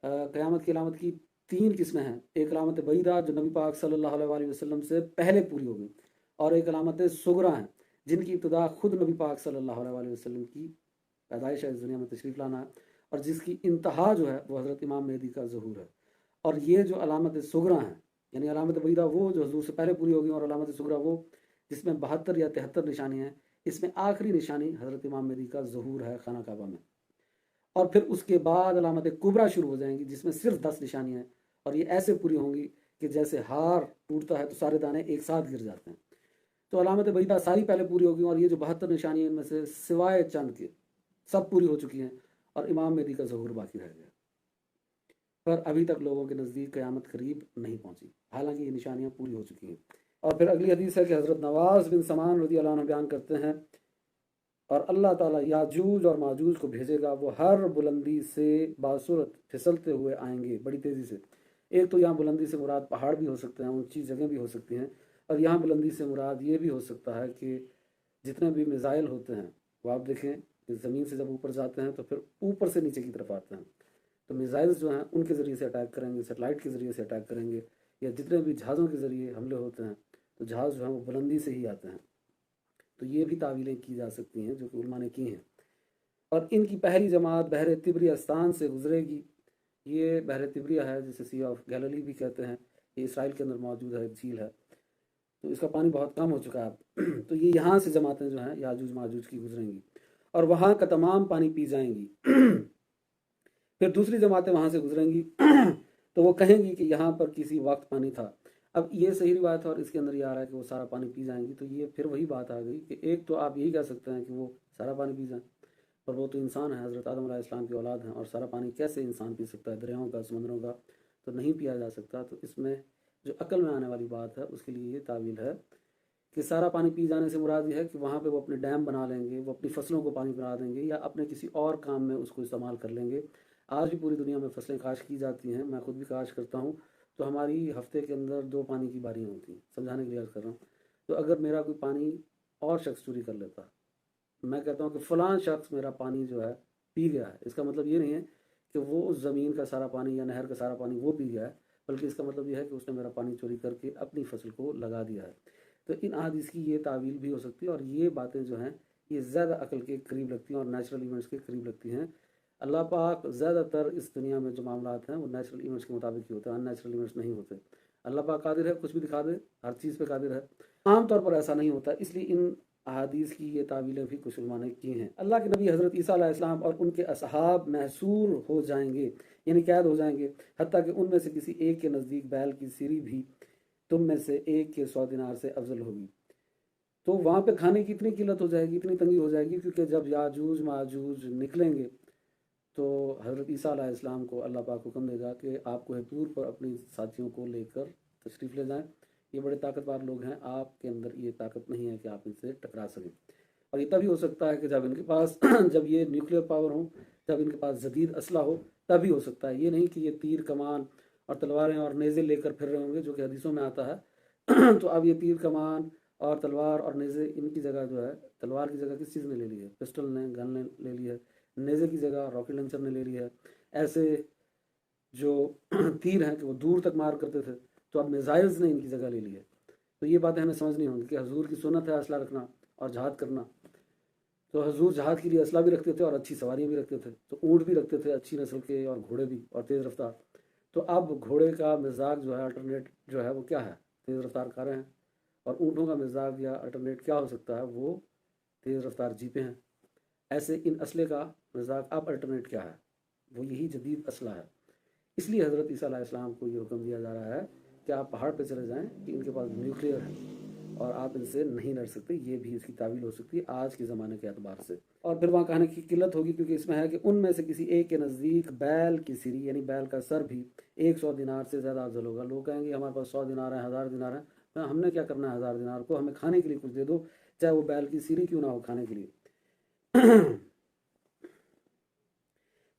क़यामत की अलामत की 3 किस्में हैं। एक अलामत बईदा जो नबी पाक सल्लल्लाहु अलैहि वसल्लम से पहले पूरी हो गई, और एक अलामत सुगरा हैं जिनकी इब्तिदा खुद नबी पाक सल्लल्लाहु अलैहि वसल्लम की पैदाइश है, इस दुनिया में तशरीफ़ लाना है, और जिसकी इंतहा जो है वो हज़रत इमाम मेहदी का ज़हूर है। और ये जो अलामत सुगरा हैं यानी अलामत बईदा वो जो हजूर से पहले पूरी हो गई, और अलामत सुगरा वो जिसमें 72 या 73 निशानियाँ हैं। इसमें आखिरी निशानी हज़रत इमाम मेहदी का ज़हूर है खाना काबा में। और फिर उसके बाद अलामत कुबरा शुरू हो जाएंगी जिसमें सिर्फ 10 निशानियाँ हैं, और ये ऐसे पूरी होंगी कि जैसे हार टूटता है तो सारे दाने एक साथ गिर जाते हैं। तो अलामत बईदा सारी पहले पूरी होगी, और ये जो 72 निशानियाँ इनमें से सिवाय चंद के सब पूरी हो चुकी हैं, और इमाम मेहदी का ज़हूर बाकी रह गया। पर अभी तक लोगों के नज़दीक क़यामत करीब नहीं पहुंची, हालांकि ये निशानियां पूरी हो चुकी हैं। और फिर अगली हदीस है कि हज़रत नवाज़ बिन समान रज़ी अल्लाह अन्हु बयान करते हैं, और अल्लाह ताला याजूज और माजूज को भेजेगा, वो हर बुलंदी से बासूरत फिसलते हुए आएंगे बड़ी तेज़ी से। एक तो यहाँ बुलंदी से मुराद पहाड़ भी हो सकते हैं, ऊंची जगह भी हो सकती हैं, और यहाँ बुलंदी से मुराद ये भी हो सकता है कि जितने भी मिज़ाइल होते हैं वो आप देखें कि ज़मीन से जब ऊपर जाते हैं तो फिर ऊपर से नीचे की तरफ आते हैं, तो मिज़ाइल्स जो हैं उनके ज़रिए से अटैक करेंगे, सेटेलाइट के ज़रिए से अटैक करेंगे, या जितने भी जहाज़ों के ज़रिए हमले होते हैं तो जहाज़ जो हैं वो बुलंदी से ही आते हैं। तो ये भी तावीलें की जा सकती हैं जो कि उलमा ने की हैं। और इनकी पहली जमात बहर तिब्रियास्तान से गुजरेगी। ये बहर तिब्रिया है जिसे सी ऑफ गैलिली भी कहते हैं, ये इसराइल के अंदर मौजूद है, एक झील है, तो इसका पानी बहुत कम हो चुका है। तो ये यहाँ से जमातें जो हैं याजूज माजूज की गुजरेंगी और वहाँ का तमाम पानी पी जाएंगी। फिर दूसरी जमातें वहाँ से गुजरेंगी तो वो कहेंगी कि यहाँ पर किसी वक्त पानी था। अब ये सही रिवायत है और इसके अंदर ये आ रहा है कि वो सारा पानी पी जाएंगी, तो ये फिर वही बात आ गई कि एक तो आप यही कह सकते हैं कि वो सारा पानी पी जाएं, पर वो तो इंसान है, हज़रत आदम अलैहिस्सलाम की औलाद हैं, और सारा पानी कैसे इंसान पी सकता है? दरियाओं का, समंदरों का तो नहीं पिया जा सकता। तो इसमें जो अकल में आने वाली बात है उसके लिए ये तावील है कि सारा पानी पी जाने से मुराद ये है कि वहाँ पे वो अपने डैम बना लेंगे, वो अपनी फसलों को पानी पिला देंगे, या अपने किसी और काम में उसको इस्तेमाल कर लेंगे। आज भी पूरी दुनिया में फसलें काश की जाती हैं, मैं खुद भी काश करता हूँ, तो हमारी हफ्ते के अंदर 2 पानी की बारियाँ होती हैं। समझाने के लिए अर्ज़ कर रहा हूँ। तो अगर मेरा कोई पानी और शख्स चोरी कर लेता, मैं कहता हूँ कि फ़लाँ शख्स मेरा पानी जो है पी गया है, इसका मतलब ये नहीं है कि वो उस ज़मीन का सारा पानी या नहर का सारा पानी वो पी गया है, बल्कि इसका मतलब ये है कि उसने मेरा पानी चोरी करके अपनी फसल को लगा दिया है। तो इन अहादीस की ये तावील भी हो सकती है, और ये बातें जो हैं ये ज़्यादा अकल के करीब लगती हैं और नेचुरल इवेंट्स के करीब लगती हैं। अल्लाह पाक ज़्यादातर इस दुनिया में जो मामलात हैं वो नेचुरल इवेंट्स के मुताबिक ही होते हैं, अननेचुरल इवेंट्स नहीं होते। अल्लाह पाक कादिर है, कुछ भी दिखा दे, हर चीज़ पे कादिर है। आम तौर पर ऐसा नहीं होता, इसलिए इन अहादीस की ये तावीलें भी कुछ उलमा ने की हैं। अल्लाह के नबी हज़रत ईसा अलैहिस्सलाम और उनके असहाब महसूर हो जाएंगे, यानी कैद हो जाएंगे, हत्ता कि उनमें से किसी एक के नज़दीक बैल की सीरी भी तुम में से एक के 100 दिनार से अफजल होगी। तो वहाँ पे खाने की इतनी किल्लत हो जाएगी, इतनी तंगी हो जाएगी, क्योंकि जब याजूज माजूज निकलेंगे तो हज़रत ईसा अलैहिस्सलाम को अल्लाह पाक हुक्म देगा कि आप कोहतूर पर अपने साथियों को लेकर तशरीफ़ ले जाएं। ये बड़े ताकतवर लोग हैं, आपके अंदर ये ताकत नहीं है कि आप इनसे टकरा सकें। اور یہ تبھی ہو سکتا ہے کہ جب ان کے پاس جب یہ نیوکلیئر پاور ہوں، جب ان کے پاس جدید اسلحہ ہو، تبھی ہو سکتا ہے۔ یہ نہیں کہ یہ تیر کمان اور تلواریں اور نیزے لے کر پھر رہے ہوں گے، جو کہ حدیثوں میں آتا ہے تو اب یہ تیر کمان اور تلوار اور نیزے، ان کی جگہ جو ہے تلوار کی جگہ کس چیز نے لے لی ہے؟ پسٹل نے، گن نے لے لی ہے۔ نیزے کی جگہ راکٹ لانچر نے لے لی ہے۔ ایسے جو تیر ہیں کہ وہ دور تک مار کرتے تھے، تو اب میزائلز نے ان کی جگہ لے لی ہے۔ تو یہ باتیں ہمیں سمجھنی ہوں گی کہ حضور کی سنت ہے اسلحہ رکھنا اور جہاد کرنا۔ تو حضور جہاد کے لیے اسلحہ بھی رکھتے تھے اور اچھی سواریاں بھی رکھتے تھے، تو اونٹ بھی رکھتے تھے اچھی نسل کے، اور گھوڑے بھی، اور تیز رفتار۔ تو اب گھوڑے کا مزاج جو ہے الٹرنیٹ جو ہے وہ کیا ہے؟ تیز رفتار کاریں ہیں، اور اونٹوں کا مزاج یا الٹرنیٹ کیا ہو سکتا ہے؟ وہ تیز رفتار جیپیں ہیں۔ ایسے ان اسلحے کا مزاج اب الٹرنیٹ کیا ہے؟ وہ یہی جدید اسلحہ ہے۔ اس لیے حضرت عیسیٰ علیہ السلام کو یہ حکم دیا جا رہا ہے کہ آپ پہاڑ پہ چلے جائیں کہ ان کے پاس نیوکلیئر ہے اور آپ ان سے نہیں لڑ سکتے۔ یہ بھی اس کی تعویل ہو سکتی ہے آج کے زمانے کے اعتبار سے۔ اور پھر وہاں کہنے کی قلت ہوگی، کیونکہ اس میں ہے کہ ان میں سے کسی ایک کے نزدیک بیل کی سری یعنی بیل کا سر بھی 100 دینار سے زیادہ افضل ہوگا۔ لوگ کہیں گے ہمارے پاس 100 دینار ہیں، 1000 دینار ہیں، ہم نے کیا کرنا ہے 1000 دینار کو؟ ہمیں کھانے کے لیے کچھ دے دو، چاہے وہ بیل کی سری کیوں نہ ہو کھانے کے لیے۔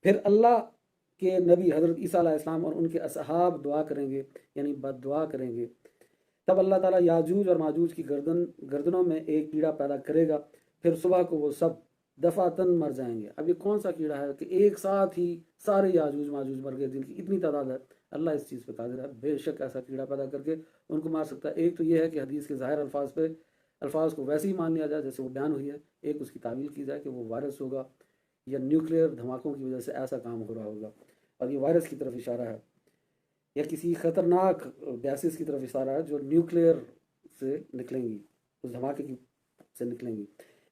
پھر اللہ کہ نبی حضرت عیسیٰ علیہ السلام اور ان کے اصحاب دعا کریں گے، یعنی بد دعا کریں گے، تب اللہ تعالیٰ یاجوج اور ماجوج کی گردنوں میں ایک کیڑا پیدا کرے گا، پھر صبح کو وہ سب دفعتاً مر جائیں گے۔ اب یہ کون سا کیڑا ہے کہ ایک ساتھ ہی سارے یاجوج ماجوج مر گئے، جن کی اتنی تعداد ہے؟ اللہ اس چیز پہ قادر ہے، بے شک ایسا کیڑا پیدا کر کے ان کو مار سکتا ہے۔ ایک تو یہ ہے کہ حدیث کے ظاہر الفاظ کو ویسے ہی مان لیا جائے جیسے وہ بیان ہوئی ہے، ایک اس کی تعویل کی جائے کہ وہ وائرس ہوگا یا نیوکلیئر دھماکوں کی وجہ سے ایسا کام ہو رہا ہوگا اور یہ وائرس کی طرف اشارہ ہے، یا کسی خطرناک گیسز کی طرف اشارہ ہے جو نیوکلیئر سے نکلیں گی، اس دھماکے کی سے نکلیں گی۔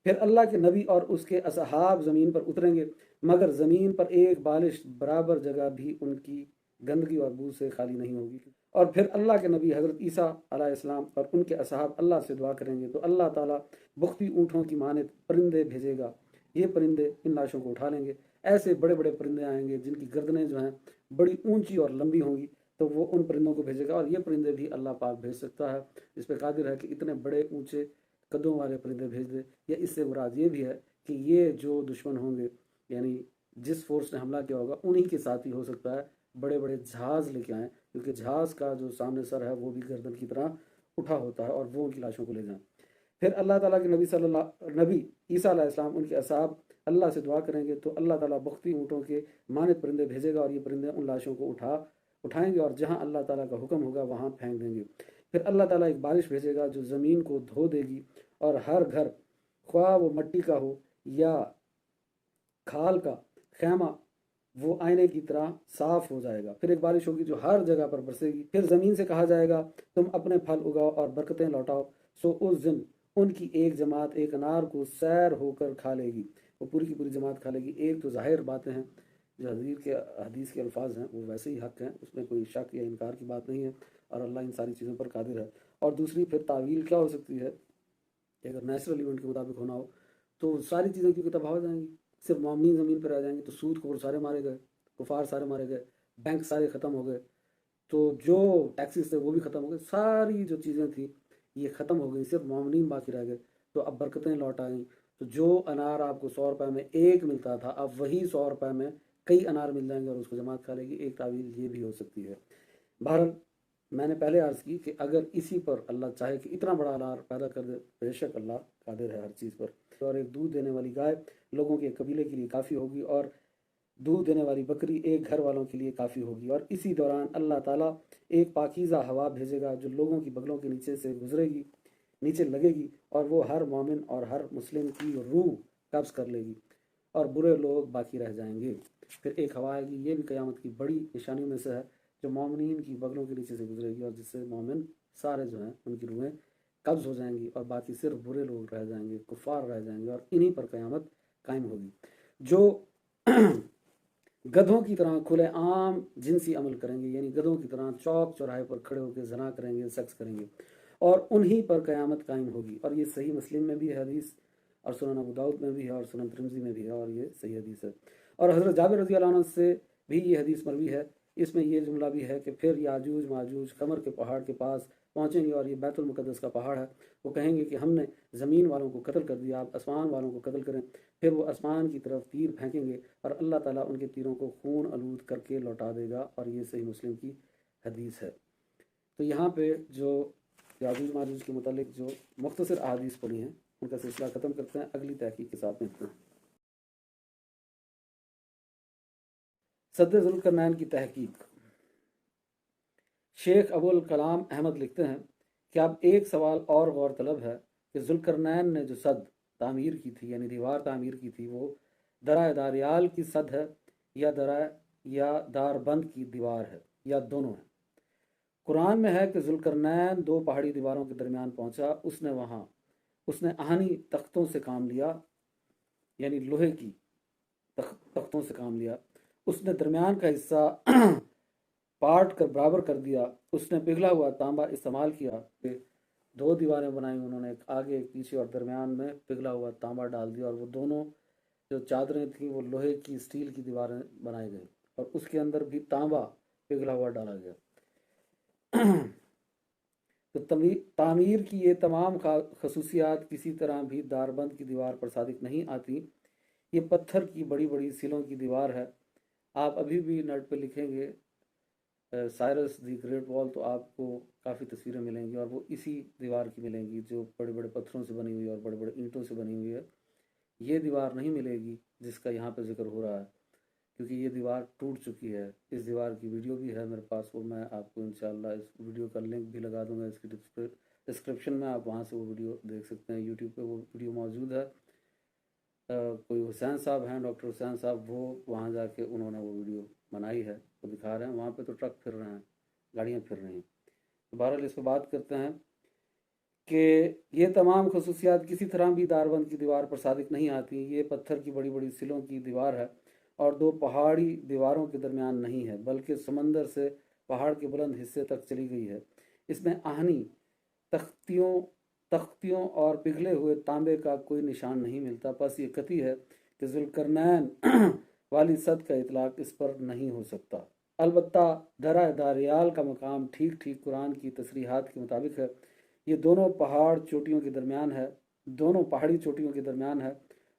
پھر اللہ کے نبی اور اس کے اصحاب زمین پر اتریں گے، مگر زمین پر ایک بالش برابر جگہ بھی ان کی گندگی اور بو سے خالی نہیں ہوگی۔ اور پھر اللہ کے نبی حضرت عیسیٰ علیہ السلام اور ان کے اصحاب اللہ سے دعا کریں گے، تو اللہ تعالیٰ بختی اونٹوں کی مانند پرندے بھیجے گا۔ یہ پرندے ان لاشوں کو اٹھا لیں گے۔ ایسے بڑے بڑے پرندے آئیں گے جن کی گردنیں جو ہیں بڑی اونچی اور لمبی ہوں گی، تو وہ ان پرندوں کو بھیجے گا۔ اور یہ پرندے بھی اللہ پاک بھیج سکتا ہے، اس پہ قادر ہے کہ اتنے بڑے اونچے قدوں والے پرندے بھیج دے۔ یا اس سے مراد یہ بھی ہے کہ یہ جو دشمن ہوں گے، یعنی جس فورس نے حملہ کیا ہوگا، انہی کے ساتھ ہی ہو سکتا ہے بڑے بڑے جہاز لے کے آئیں، کیونکہ جہاز کا جو سامنے سر ہے وہ بھی گردن کی طرح اٹھا ہوتا ہے، اور وہ ان کی لاشوں کو لے جائیں۔ پھر اللہ تعالیٰ کے نبی عیسیٰ علیہ السلام ان کے اصحاب اللہ سے دعا کریں گے، تو اللہ تعالیٰ بختی اونٹوں کے مانند پرندے بھیجے گا، اور یہ پرندے ان لاشوں کو اٹھائیں گے اور جہاں اللہ تعالیٰ کا حکم ہوگا وہاں پھینک دیں گے۔ پھر اللہ تعالیٰ ایک بارش بھیجے گا جو زمین کو دھو دے گی، اور ہر گھر، خواہ وہ مٹی کا ہو یا کھال کا خیمہ، وہ آئینے کی طرح صاف ہو جائے گا۔ پھر ایک بارش ہوگی جو ہر جگہ پر برسے گی۔ پھر زمین سے کہا جائے گا تم اپنے پھل اگاؤ اور برکتیں لوٹاؤ، سو اس دن ان کی ایک جماعت ایک انار کو سیر ہو کر کھا لے گی، وہ پوری کی پوری جماعت کھا لے گی۔ ایک تو ظاہر باتیں ہیں جو حدیث کے الفاظ ہیں وہ ویسے ہی حق ہیں، اس میں کوئی شک یا انکار کی بات نہیں ہے، اور اللہ ان ساری چیزوں پر قادر ہے۔ اور دوسری پھر تعویل کیا ہو سکتی ہے کہ اگر نیچرل ایونٹ کے مطابق ہونا ہو تو ساری چیزیں کیونکہ تباہ ہو جائیں گی، صرف مومنین زمین پر رہ جائیں گے، تو سود خور سارے مارے گئے، کفار سارے مارے گئے، بینک سارے ختم ہو گئے، تو جو ٹیکسز تھے وہ بھی ختم ہو گئے، ساری جو چیزیں تھیں یہ ختم ہو گئی، صرف مومنین باقی رہ گئے۔ تو اب برکتیں لوٹ آئیں، تو جو انار آپ کو 100 روپے میں ایک ملتا تھا، اب وہی 100 روپے میں کئی انار مل جائیں گے اور اس کو جماعت کھا لے گی۔ ایک تعویل یہ بھی ہو سکتی ہے۔ بہرحال میں نے پہلے عرض کی کہ اگر اسی پر اللہ چاہے کہ اتنا بڑا انار پیدا کر دے، بے شک اللہ قادر ہے ہر چیز پر۔ اور ایک دودھ دینے والی گائے لوگوں کے قبیلے کے لیے کافی ہوگی، اور دودھ دینے والی بکری ایک گھر والوں کے لیے کافی ہوگی۔ اور اسی دوران اللہ تعالیٰ ایک پاکیزہ ہوا بھیجے گا جو لوگوں کی بغلوں کے نیچے سے گزرے گی، نیچے لگے گی، اور وہ ہر مومن اور ہر مسلم کی روح قبض کر لے گی، اور برے لوگ باقی رہ جائیں گے۔ پھر ایک ہوا آئے گی، یہ بھی قیامت کی بڑی نشانیوں میں سے ہے، جو مومنین کی بغلوں کے نیچے سے گزرے گی، اور جس سے مومن سارے جو ہیں ان کی روحیں قبض ہو جائیں گی، اور باقی صرف برے لوگ رہ جائیں گے، کفار رہ جائیں گے، اور انہی پر قیامت قائم ہوگی۔ جو گدھوں کی طرح کھلے عام جنسی عمل کریں گے، یعنی گدھوں کی طرح چوک چوراہے پر کھڑے ہو کے زنا کریں گے، سیکس کریں گے، اور انہی پر قیامت قائم ہوگی۔ اور یہ صحیح مسلم میں بھی ہے حدیث، اور سنن ابو داؤد میں بھی ہے، اور سنن ترمذی میں بھی ہے، اور یہ صحیح حدیث ہے۔ اور حضرت جابر رضی اللہ عنہ سے بھی یہ حدیث مروی ہے، اس میں یہ جملہ بھی ہے کہ پھر یاجوج ماجوج قمر کے پہاڑ کے پاس پہنچیں گے اور یہ بیت المقدس کا پہاڑ ہے، وہ کہیں گے کہ ہم نے زمین والوں کو قتل کر دیا، آپ آسمان والوں کو قتل کریں۔ پھر وہ آسمان کی طرف تیر پھینکیں گے اور اللہ تعالیٰ ان کے تیروں کو خون آلود کر کے لوٹا دے گا، اور یہ صحیح مسلم کی حدیث ہے۔ تو یہاں پہ جو یاجوج ماجوج کے متعلق جو مختصر احادیث پڑھی ہیں ان کا سلسلہ ختم کرتے ہیں، اگلی تحقیق کے ساتھ ملتے ہیں۔ سد ذوالقرنین کی تحقیق۔ شیخ ابو الکلام احمد لکھتے ہیں کہ اب ایک سوال اور غور طلب ہے کہ ذوالقرنین نے جو سد تعمیر کی تھی، یعنی دیوار تعمیر کی تھی، وہ درہ داریال کی سد ہے یا دار بند کی دیوار ہے، یا دونوں ہیں؟ قرآن میں ہے کہ ذوالقرنین دو پہاڑی دیواروں کے درمیان پہنچا، اس نے آہنی تختوں سے کام لیا، یعنی لوہے کی تختوں سے کام لیا، اس نے درمیان کا حصہ پاٹ کر برابر کر دیا، اس نے پگھلا ہوا تانبا استعمال کیا، کہ دو دیواریں بنائی انہوں نے، ایک آگے ایک پیچھے، اور درمیان میں پگھلا ہوا تانبا ڈال دیا، اور وہ دونوں جو چادریں تھیں وہ لوہے کی اسٹیل کی دیواریں بنائی گئی، اور اس کے اندر بھی تانبا پگھلا ہوا ڈالا گیا۔ تو تعمیر کی یہ تمام خصوصیات کسی طرح بھی دار بند کی دیوار پر صادق نہیں آتی۔ یہ پتھر کی بڑی بڑی سلوں کی دیوار ہے۔ آپ ابھی بھی نیٹ پہ لکھیں گے سائرس دی گریٹ وال تو آپ کو کافی تصویریں ملیں گی، اور وہ اسی دیوار کی ملیں گی جو بڑے بڑے پتھروں سے بنی ہوئی اور بڑے بڑے اینٹوں سے بنی ہوئی ہے۔ یہ دیوار نہیں ملے گی جس کا یہاں پہ ذکر ہو رہا ہے، کیونکہ یہ دیوار ٹوٹ چکی ہے۔ اس دیوار کی ویڈیو بھی ہے میرے پاس، وہ میں آپ کو انشاءاللہ اس ویڈیو کا لنک بھی لگا دوں گا اس کی ڈسکرپشن میں، آپ وہاں سے وہ ویڈیو دیکھ سکتے ہیں، یوٹیوب پہ وہ ویڈیو موجود ہے۔ کوئی حسین صاحب ہیں، ڈاکٹر حسین صاحب، وہ وہاں جا کے انہوں نے وہ ویڈیو بنائی ہے، وہ دکھا رہے ہیں، وہاں پہ تو ٹرک پھر رہے ہیں، گاڑیاں پھر رہی ہیں۔ تو بہرحال اس پہ بات کرتے ہیں کہ یہ تمام خصوصیات کسی طرح بھی داربند کی دیوار پر صادق نہیں آتی۔ یہ پتھر کی بڑی بڑی سلوں کی دیوار ہے اور دو پہاڑی دیواروں کے درمیان نہیں ہے، بلکہ سمندر سے پہاڑ کے بلند حصے تک چلی گئی ہے۔ اس میں آہنی تختیوں اور پگھلے ہوئے تانبے کا کوئی نشان نہیں ملتا، پس یہ قطعی ہے کہ ذوالقرنین والی سد کا اطلاق اس پر نہیں ہو سکتا۔ البتہ درہ داریال کا مقام ٹھیک ٹھیک قرآن کی تصریحات کے مطابق ہے۔ یہ دونوں پہاڑی چوٹیوں کے درمیان ہے،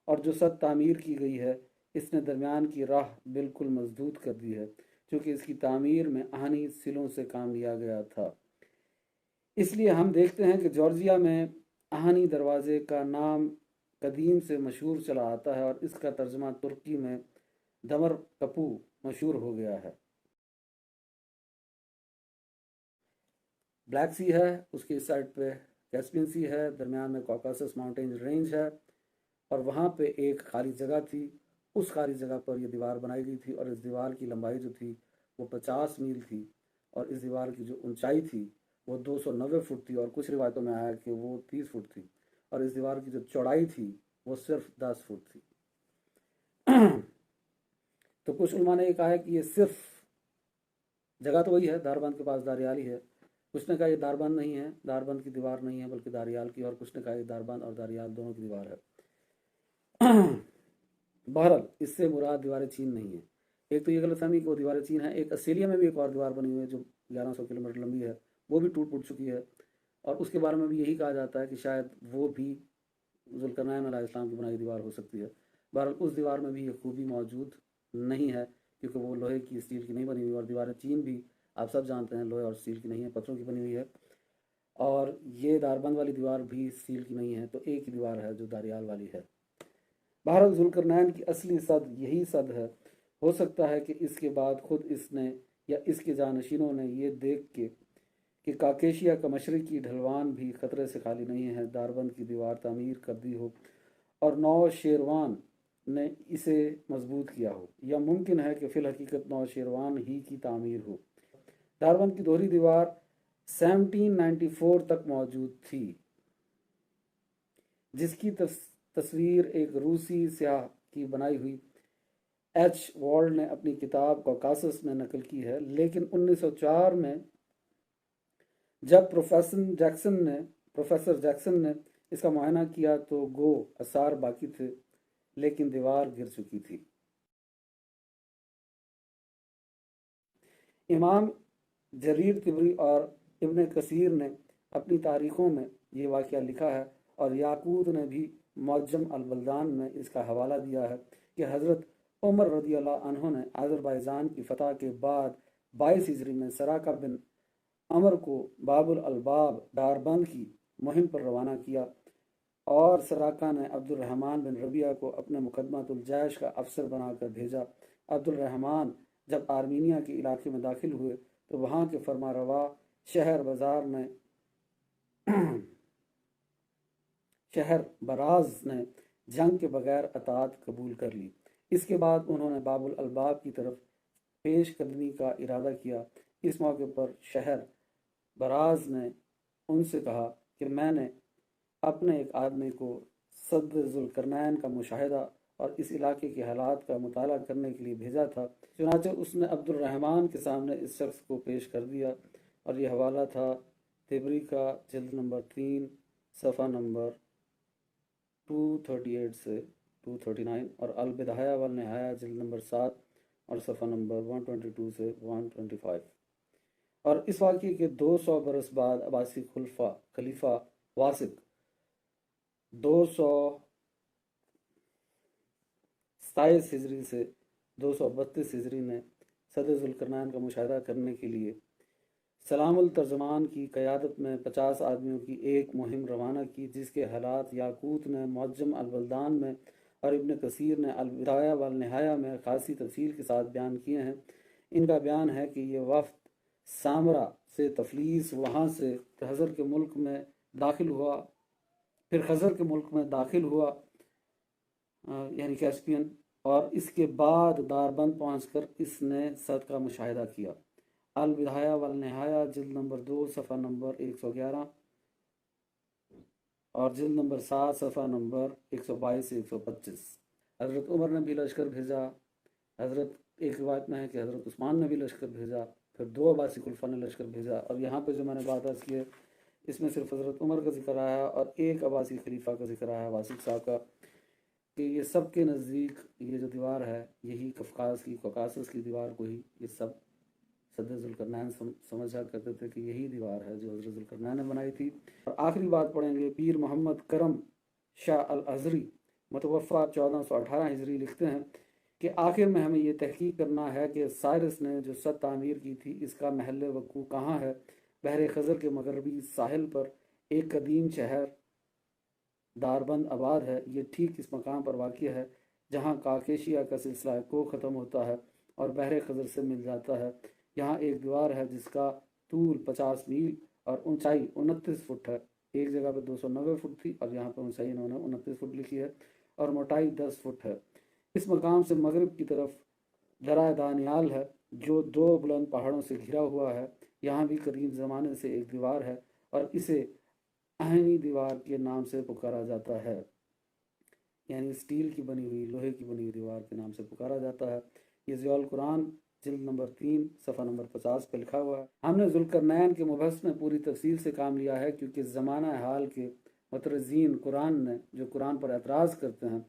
اور جو سد تعمیر کی گئی ہے اس نے درمیان کی راہ بالکل مسدود کر دی ہے، چونکہ اس کی تعمیر میں آہنی سلوں سے کام لیا گیا تھا۔ اس لیے ہم دیکھتے ہیں کہ جارجیا میں آہنی دروازے کا نام قدیم سے مشہور چلا آتا ہے، اور اس کا ترجمہ ترکی میں دمر کپو مشہور ہو گیا ہے۔ بلیک سی ہے، اس کی اس سائڈ پہ کیسپین سی ہے، درمیان میں کوکاسس ماؤنٹین رینج ہے، اور وہاں پہ ایک خالی جگہ تھی، اس خالی جگہ پر یہ دیوار بنائی گئی تھی، اور اس دیوار کی لمبائی جو تھی وہ 50 میل تھی، اور اس دیوار کی جو اونچائی تھی وہ 290 فٹ تھی، اور کچھ روایتوں میں آیا کہ وہ 30 فٹ تھی، اور اس دیوار کی جو چوڑائی تھی وہ صرف 10 فٹ تھی۔ تو کچھ علماء نے یہ کہا ہے کہ یہ صرف جگہ تو وہی ہے، داربند کے پاس داریال ہی ہے، کچھ نے کہا یہ داربند نہیں ہے، داربند کی دیوار نہیں ہے بلکہ داریال کی، اور کچھ نے کہا یہ داربند اور داریال دونوں کی دیوار ہے۔ بہرحال اس سے مراد دیوار چین نہیں ہے۔ ایک تو یہ غلط فہمی کہ وہ دیوار چین ہے، ایک آسٹریلیا میں بھی ایک اور دیوار بنی ہوئی ہے جو 1100 کلومیٹر لمبی ہے، وہ بھی ٹوٹ چکی ہے، اور اس کے بارے میں بھی یہی کہا جاتا ہے کہ شاید وہ بھی ذوالقرنین علیہ السلام کی بنائی دیوار ہو سکتی ہے۔ بہرحال اس دیوار میں بھی یہ خوبی موجود نہیں ہے، کیونکہ وہ لوہے کی اسٹیل کی نہیں بنی ہوئی، اور دیوار چین بھی آپ سب جانتے ہیں لوہے اور اسٹیل کی نہیں ہے، پتھروں کی بنی ہوئی ہے، اور یہ داربند والی دیوار بھی اسٹیل کی نہیں ہے، تو ایک ہی دیوار ہے جو داریال والی ہے۔ بہرحال ذوالقرنین کی اصلی سد یہی سد ہے۔ ہو سکتا ہے کہ اس کے بعد خود اس نے یا اس کے جانشینوں نے یہ دیکھ کے کہ کاکیشیا کا مشرقی ڈھلوان بھی خطرے سے خالی نہیں ہے، داربند کی دیوار تعمیر کر دی ہو، اور نو شیروان نے اسے مضبوط کیا ہو، یا ممکن ہے کہ فی الحقیقت نو شیروان ہی کی تعمیر ہو۔ داربند کی دوہری دیوار 1794 تک موجود تھی، جس کی تصویر ایک روسی سیاح کی بنائی ہوئی ایچ والڈ نے اپنی کتاب کوکاسس میں نقل کی ہے، لیکن 1904 میں جب پروفیسر جیکسن نے اس کا معائنہ کیا تو گو آثار باقی تھے، لیکن دیوار گر چکی تھی۔ امام جریر طبری اور ابن کثیر نے اپنی تاریخوں میں یہ واقعہ لکھا ہے، اور یاقوت نے بھی معجم البلدان میں اس کا حوالہ دیا ہے کہ حضرت عمر رضی اللہ عنہ نے آذربائیجان کی فتح کے بعد 22 ہجری میں سراقہ بن عمر کو باب الالباب ڈاربند کی مہم پر روانہ کیا، اور سراقہ نے عبد الرحمن بن ربیعہ کو اپنے مقدمۃ الجیش کا افسر بنا کر بھیجا۔ عبد الرحمن جب آرمینیا کے علاقے میں داخل ہوئے تو وہاں کے فرما روا شہر براز نے جنگ کے بغیر اطاعت قبول کر لی۔ اس کے بعد انہوں نے باب الالباب کی طرف پیش قدمی کا ارادہ کیا۔ اس موقع پر شہر براز نے ان سے کہا کہ میں نے اپنے ایک آدمی کو سد ذوالقرنین کا مشاہدہ اور اس علاقے کے حالات کا مطالعہ کرنے کے لیے بھیجا تھا۔ چنانچہ اس نے عبد الرحمن کے سامنے اس شخص کو پیش کر دیا، اور یہ حوالہ تھا تبری کا جلد نمبر 3 صفحہ نمبر 238 سے 239، اور البدایہ والنہایہ جلد نمبر 7 اور صفحہ نمبر 122 سے 125۔ اور اس واقعے کے 200 برس بعد عباسی خلیفہ واسق 227 ہجری سے 232 ہجری نے سد ذوالقرنین کا مشاہدہ کرنے کے لیے سلام الترجمان کی قیادت میں 50 آدمیوں کی ایک مہم روانہ کی، جس کے حالات یاقوت نے معجم البلدان میں اور ابن کثیر نے البدایہ والنہایہ میں خاصی تفصیل کے ساتھ بیان کیے ہیں۔ ان کا بیان ہے کہ یہ وفد سامرا سے تفلیس، وہاں سے خزر کے ملک میں داخل ہوا یعنی کیسپین، اور اس کے بعد داربند پہنچ کر اس نے سد کا مشاہدہ کیا۔ البدایہ والنہایہ جلد نمبر 2 صفحہ نمبر 111 اور جلد نمبر 7 صفحہ نمبر 122 سے 125۔ حضرت عمر نے بھی لشکر بھیجا، ایک روایت میں ہے کہ حضرت عثمان نے بھی لشکر بھیجا، پھر 2 عباسی خلفاء نے لشکر بھیجا، اور یہاں پہ جو میں نے بات عرض کی ہے اس میں صرف حضرت عمر کا ذکر آیا اور ایک عباسی خلیفہ کا ذکر آیا واسق صاحب کا، کہ یہ سب کے نزدیک یہ جو دیوار ہے یہی کوکاسس کی دیوار کو ہی یہ سب سد ذوالقرنین سمجھا کرتے تھے کہ یہی دیوار ہے جو حضرت ذوالقرنین نے بنائی تھی۔ اور آخری بات پڑھیں گے، پیر محمد کرم شاہ الازہری متوفہ 1418 ہجری لکھتے ہیں کہ آخر میں ہمیں یہ تحقیق کرنا ہے کہ سائرس نے جو سد تعمیر کی تھی اس کا محل وقوع کہاں ہے۔ بحر خزر کے مغربی ساحل پر ایک قدیم شہر داربند آباد ہے، یہ ٹھیک اس مقام پر واقع ہے جہاں کاکیشیا کا سلسلہ کو ختم ہوتا ہے اور بحر خزر سے مل جاتا ہے۔ یہاں ایک دیوار ہے جس کا طول 50 میل اور اونچائی 29 فٹ ہے۔ ایک جگہ پہ 290 فٹ تھی اور یہاں پہ اونچائی انہوں نے 29 فٹ لکھی ہے، اور موٹائی 10 فٹ ہے۔ اس مقام سے مغرب کی طرف درہ دانیال ہے جو 2 بلند پہاڑوں سے گھرا ہوا ہے۔ یہاں بھی قدیم زمانے سے ایک دیوار ہے اور اسے آہنی دیوار کے نام سے پکارا جاتا ہے، یعنی اسٹیل کی بنی ہوئی، لوہے کی بنی ہوئی دیوار کے نام سے پکارا جاتا ہے۔ یہ ضیاء القرآن جلد نمبر 3 صفحہ نمبر 50 پہ لکھا ہوا ہے۔ ہم نے ذوالقرنین کے مبحث میں پوری تفصیل سے کام لیا ہے، کیونکہ زمانہ حال کے مترجمین قرآن نے جو قرآن پر اعتراض کرتے ہیں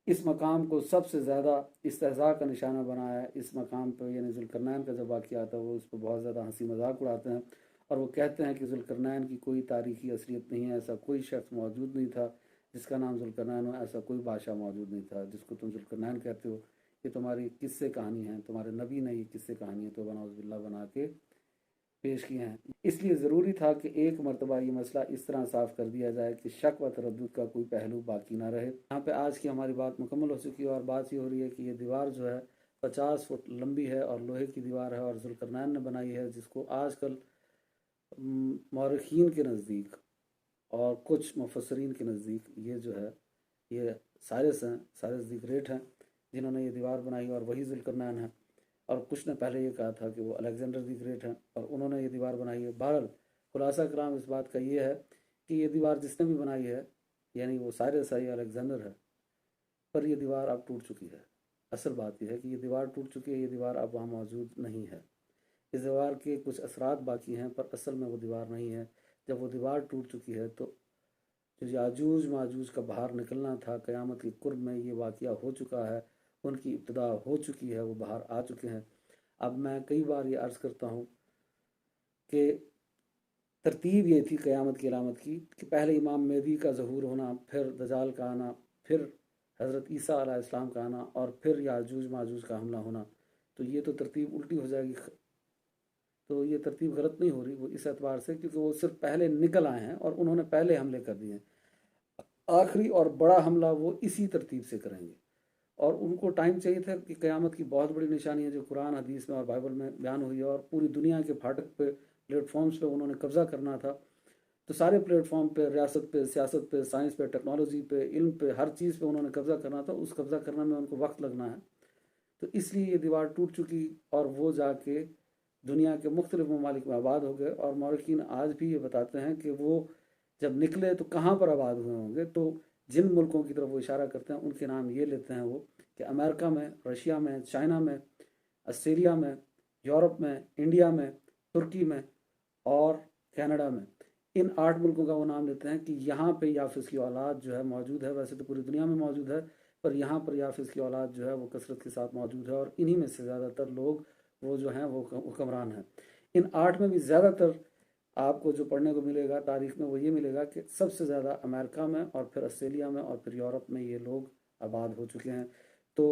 اس مقام کو سب سے زیادہ استہزاء کا نشانہ بنایا ہے۔ اس مقام پہ یعنی ذوالقرنین کا جب واقعہ آتا ہے وہ اس پہ بہت زیادہ ہنسی مذاق اڑاتے ہیں، اور وہ کہتے ہیں کہ ذوالقرنین کی کوئی تاریخی اصلیت نہیں ہے، ایسا کوئی شخص موجود نہیں تھا جس کا نام ذوالقرنین ہو، ایسا کوئی بادشاہ موجود نہیں تھا جس کو تم ذوالقرنین کہتے ہو، یہ تمہاری قصے کہانی ہیں، تمہارے نبی نے یہ قصے کہانی ہے تو بناؤز باللہ بنا کے پیش کیے ہیں۔ اس لیے ضروری تھا کہ ایک مرتبہ یہ مسئلہ اس طرح صاف کر دیا جائے کہ شک و تردد کا کوئی پہلو باقی نہ رہے۔ یہاں پہ آج کی ہماری بات مکمل ہو چکی ہے، اور بات یہ ہو رہی ہے کہ یہ دیوار جو ہے 50 فٹ لمبی ہے اور لوہے کی دیوار ہے، اور ذوالقرنین نے بنائی ہے، جس کو آج کل مورخین کے نزدیک اور کچھ مفسرین کے نزدیک یہ جو ہے یہ سائرس دی گریٹ ہیں جنہوں نے یہ دیوار بنائی، اور وہی ذوالقرنین ہے۔ اور کچھ نے پہلے یہ کہا تھا کہ وہ الیگزینڈر دی گریٹ ہیں اور انہوں نے یہ دیوار بنائی ہے۔ بہرحال خلاصہ کرام اس بات کا یہ ہے کہ یہ دیوار جس نے بھی بنائی ہے یعنی وہ سائرس ہے یا الیگزینڈر ہے، پر یہ دیوار اب ٹوٹ چکی ہے۔ اصل بات یہ ہے کہ یہ دیوار ٹوٹ چکی ہے، یہ دیوار اب وہاں موجود نہیں ہے۔ اس دیوار کے کچھ اثرات باقی ہیں پر اصل میں وہ دیوار نہیں ہے۔ جب وہ دیوار ٹوٹ چکی ہے تو جو یاجوج ماجوج کا باہر نکلنا تھا قیامت کے قرب میں یہ واقعہ ہو چکا ہے، ان کی ابتدا ہو چکی ہے، وہ باہر آ چکے ہیں۔ اب میں کئی بار یہ عرض کرتا ہوں کہ ترتیب یہ تھی قیامت کی علامت کی کہ پہلے امام مہدی کا ظہور ہونا، پھر دجال کا آنا، پھر حضرت عیسیٰ علیہ السلام کا آنا، اور پھر یاجوج ماجوج کا حملہ ہونا۔ تو یہ تو ترتیب الٹی ہو جائے گی، تو یہ ترتیب غلط نہیں ہو رہی وہ اس اعتبار سے کیونکہ وہ صرف پہلے نکل آئے ہیں اور انہوں نے پہلے حملے کر دیے ہیں۔ آخری اور بڑا حملہ وہ اسی ترتیب سے کریں گے، اور ان کو ٹائم چاہیے تھا کہ قیامت کی بہت بڑی نشانی ہے جو قرآن حدیث میں اور بائبل میں بیان ہوئی ہے، اور پوری دنیا کے پھاٹک پہ، پلیٹ فارمز پہ انہوں نے قبضہ کرنا تھا۔ تو سارے پلیٹ فارم پہ، ریاست پہ، سیاست پہ، سائنس پہ، ٹیکنالوجی پہ، علم پہ، ہر چیز پہ انہوں نے قبضہ کرنا تھا۔ اس قبضہ کرنے میں ان کو وقت لگنا ہے، تو اس لیے یہ دیوار ٹوٹ چکی اور وہ جا کے دنیا کے مختلف ممالک میں آباد ہو گئے۔ اور مورخین آج بھی یہ بتاتے ہیں کہ وہ جب نکلے تو کہاں پر آباد ہوئے ہوں گے، تو جن ملکوں کی طرف وہ اشارہ کرتے ہیں ان کے نام یہ لیتے ہیں وہ کہ امریکہ میں، رشیا میں، چائنا میں، آسٹریلیا میں، یورپ میں، انڈیا میں، ترکی میں اور کینیڈا میں۔ ان 8 ملکوں کا وہ نام لیتے ہیں کہ یہاں پہ یافس کی اولاد جو ہے موجود ہے۔ ویسے تو پوری دنیا میں موجود ہے، پر یہاں پر یافس کی اولاد جو ہے وہ کثرت کے ساتھ موجود ہے، اور انہی میں سے زیادہ تر لوگ وہ جو ہیں وہ حکمران ہیں۔ ان 8 میں بھی زیادہ تر آپ کو جو پڑھنے کو ملے گا تاریخ میں وہ یہ ملے گا کہ سب سے زیادہ امریکہ میں، اور پھر آسٹریلیا میں، اور پھر یورپ میں یہ لوگ آباد ہو چکے ہیں۔ تو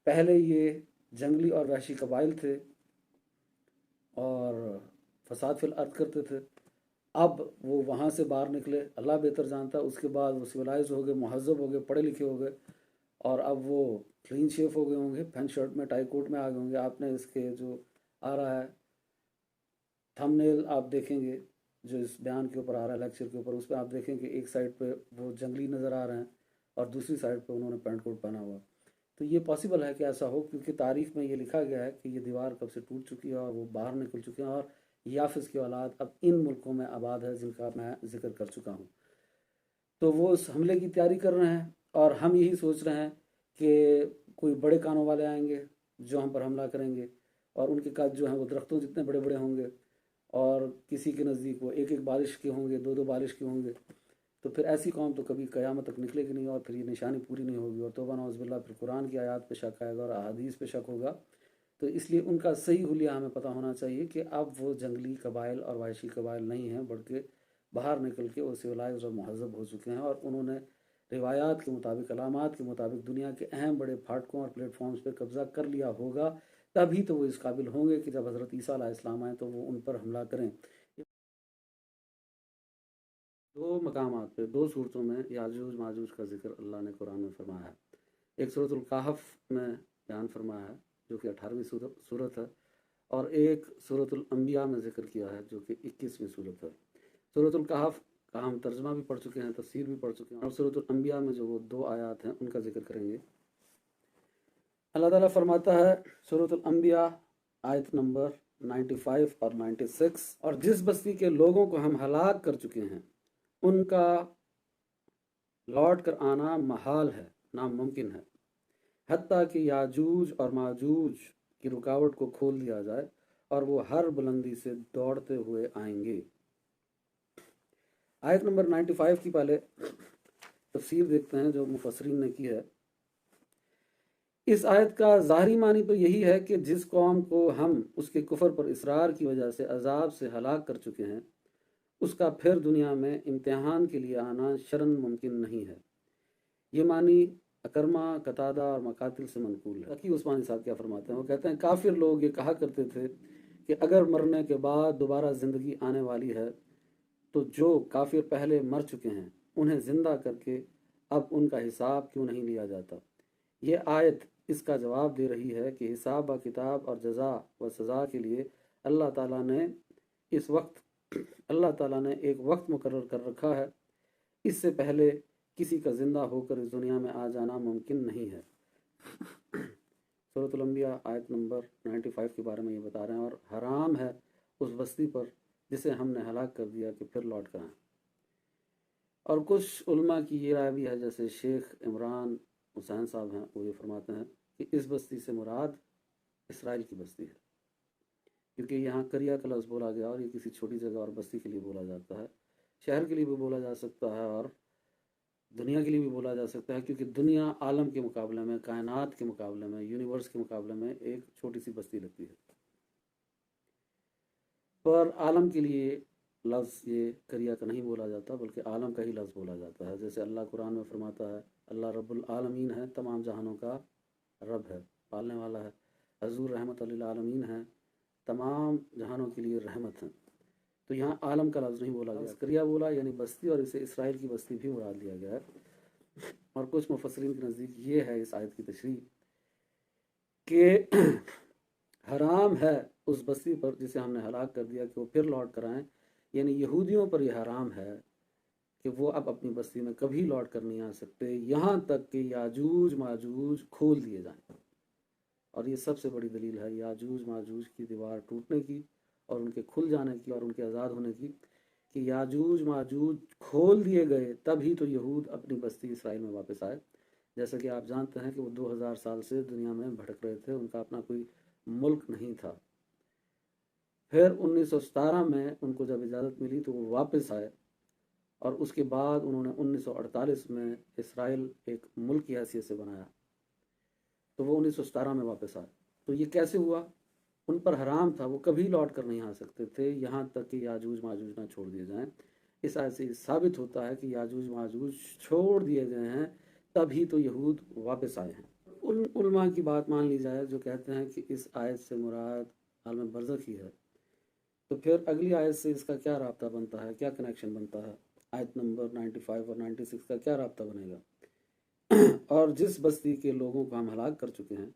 پہلے یہ جنگلی اور وحشی قبائل تھے اور فساد فی الارض کرتے تھے، اب وہ وہاں سے باہر نکلے، اللہ بہتر جانتا ہے، اس کے بعد وہ سویلائز ہو گئے، مہذب ہو گئے، پڑھے لکھے ہو گئے، اور اب وہ کلین شیف ہو گئے ہوں گے، پینٹ شرٹ میں، ٹائی کوٹ میں آ گئے ہوں گے۔ آپ نے اس کے جو آ رہا ہے تھم نیل آپ دیکھیں گے جو اس بیان کے اوپر آ رہا ہے، لیکچر کے اوپر، اس پہ آپ دیکھیں کہ ایک سائڈ پہ وہ جنگلی نظر آ رہے ہیں اور دوسری سائڈ پہ انہوں نے پینٹ کوٹ پہنا ہوا۔ تو یہ پاسبل ہے کہ ایسا ہو، کیونکہ تاریخ میں یہ لکھا گیا ہے کہ یہ دیوار کب سے ٹوٹ چکی ہے اور وہ باہر نکل چکے ہیں، اور یافس کی اولاد اب ان ملکوں میں آباد ہے جن کا میں ذکر کر چکا ہوں۔ تو وہ اس حملے کی تیاری کر رہے ہیں، اور ہم یہی سوچ رہے ہیں کہ کوئی بڑے کانوں والے آئیں گے جو ہم پر حملہ کریں گے، اور ان کے قد جو ہیں وہ درختوں جتنے بڑے بڑے ہوں گے، اور کسی کے نزدیک وہ ایک ایک بالش کے ہوں گے، دو دو بالش کے ہوں گے۔ تو پھر ایسی قوم تو کبھی قیامت تک نکلے گی نہیں، اور پھر یہ نشانی پوری نہیں ہوگی، اور توبہ نعوذ باللہ پھر قرآن کی آیات پہ شک آئے گا اور احادیث پہ شک ہوگا۔ تو اس لیے ان کا صحیح حلیہ ہمیں پتہ ہونا چاہیے کہ اب وہ جنگلی قبائل اور وحشی قبائل نہیں ہیں، بلکہ باہر نکل کے وہ سویلائز اور مہذب ہو چکے ہیں، اور انہوں نے روایات کے مطابق، علامات کے مطابق دنیا کے اہم بڑے پھاٹکوں اور پلیٹ فارمز پہ قبضہ کر لیا ہوگا، تبھی تو وہ اس قابل ہوں گے کہ جب حضرت عیسیٰ علیہ السلام آئیں تو وہ ان پر حملہ کریں۔ 2 مقامات پہ، 2 صورتوں میں یاجوج ماجوج کا ذکر اللہ نے قرآن میں فرمایا ہے۔ ایک سورۃ الکہف میں بیان فرمایا ہے جو کہ 18ویں صورت ہے، اور ایک سورۃ الانبیاء میں ذکر کیا ہے جو کہ 21ویں صورت ہے۔ سورۃ الکہف کا ہم ترجمہ بھی پڑھ چکے ہیں، تفسیر بھی پڑھ چکے ہیں، اور سورۃ الانبیاء میں جو وہ 2 آیات ہیں ان کا ذکر کریں گے۔ اللہ تعالیٰ فرماتا ہے سورۃ الانبیاء آیت نمبر 95 اور 96، اور جس بستی کے لوگوں کو ہم ہلاک کر چکے ہیں ان کا لوٹ کر آنا محال ہے، ناممکن ہے، حتیٰ کہ یاجوج اور ماجوج کی رکاوٹ کو کھول دیا جائے اور وہ ہر بلندی سے دوڑتے ہوئے آئیں گے۔ آیت نمبر 95 کی پہلے تفسیر دیکھتے ہیں جو مفسرین نے کی ہے۔ اس آیت کا ظاہری معنی تو یہی ہے کہ جس قوم کو ہم اس کے کفر پر اصرار کی وجہ سے عذاب سے ہلاک کر چکے ہیں اس کا پھر دنیا میں امتحان کے لیے آنا شرعاً ممکن نہیں ہے۔ یہ معنی اکرمہ، قتادہ اور مقاتل سے منقول ہے۔ حکیم عثمانی صاحب کیا فرماتے ہیں، وہ کہتے ہیں کافر لوگ یہ کہا کرتے تھے کہ اگر مرنے کے بعد دوبارہ زندگی آنے والی ہے تو جو کافر پہلے مر چکے ہیں انہیں زندہ کر کے اب ان کا حساب کیوں نہیں لیا جاتا۔ یہ آیت اس کا جواب دے رہی ہے کہ حساب و کتاب اور جزا و سزا کے لیے اللہ تعالیٰ نے ایک وقت مقرر کر رکھا ہے، اس سے پہلے کسی کا زندہ ہو کر اس دنیا میں آ جانا ممکن نہیں ہے۔ سورۃ الانبیاء آیت نمبر 95 کے بارے میں یہ بتا رہے ہیں، اور حرام ہے اس بستی پر جسے ہم نے ہلاک کر دیا کہ پھر لوٹ کر آئیں۔ اور کچھ علماء کی یہ رائے بھی ہے، جیسے شیخ عمران حسین صاحب ہیں، وہ یہ فرماتے ہیں کہ اس بستی سے مراد اسرائیل کی بستی ہے، کیونکہ یہاں قریہ کا لفظ بولا گیا اور یہ کسی چھوٹی جگہ اور بستی کے لیے بولا جاتا ہے۔ شہر کے لیے بھی بولا جا سکتا ہے اور دنیا کے لیے بھی بولا جا سکتا ہے، کیونکہ دنیا عالم کے مقابلے میں، کائنات کے مقابلے میں، یونیورس کے مقابلے میں ایک چھوٹی سی بستی لگتی ہے، پر عالم کے لیے लफ्ज़ ये करिया का नहीं बोला जाता बल्कि आलम का ही लफ्ज़ बोला जाता है। जैसे अल्लाह कुरान में फरमाता है अल्लाह रब्बुल आलमीन है, तमाम जहानों का रब है, पालने वाला है। हजूर रहमत लिल आलमीन है, तमाम जहानों के लिए रहमत है। तो यहाँ आलम का लफ्ज़ नहीं बोला गया, करिया बोला यानी बस्ती, और इसे इसराइल की बस्ती भी मुराद लिया गया है। और कुछ मुफस्सिरीन के नज़दीक ये है इस आयत की तशरीह कि हराम है उस बस्ती पर जिसे हमने हलाक कर दिया कि वो फिर लौट कर आएँ, यानी यहूदियों पर यह हराम है कि वो अब अपनी बस्ती में कभी लौट कर नहीं आ सकते, यहाँ तक कि याजूज माजूज खोल दिए जाएं। और ये सबसे बड़ी दलील है याजूज माजूज की दीवार टूटने की और उनके खुल जाने की और उनके आज़ाद होने की, कि याजूज माजूज खोल दिए गए तभी तो यहूद अपनी बस्ती इसराइल में वापस आए। जैसा कि आप जानते हैं कि वो 2000 साल से दुनिया में भटक रहे थे, उनका अपना कोई मुल्क नहीं था। फिर 1917 में उनको जब इजाज़त मिली तो वो वापस आए, और उसके बाद उन्होंने 1948 में इसराइल एक मुल्क की हैसियत से बनाया, तो वो 1917 में वापस आए। तो ये कैसे हुआ? उन पर हराम था, वो कभी लौट कर नहीं आ सकते थे, यहाँ तक कि याजूज माजूज ना छोड़ दिए जाएं। इस आयत से साबित होता है कि याजूज माजूज छोड़ दिए गए हैं तभी तो यहूद वापस आए हैं। उन उलमा की बात मान ली जाए जो कहते हैं कि इस आयत से मुराद आलम बरज़ख ही है, तो फिर अगली आयत से इसका क्या राब्ता बनता है, क्या कनेक्शन बनता है? आयत नंबर 95 और 96 का क्या राब्ता बनेगा? और जिस बस्ती के लोगों को हम हलाक कर चुके हैं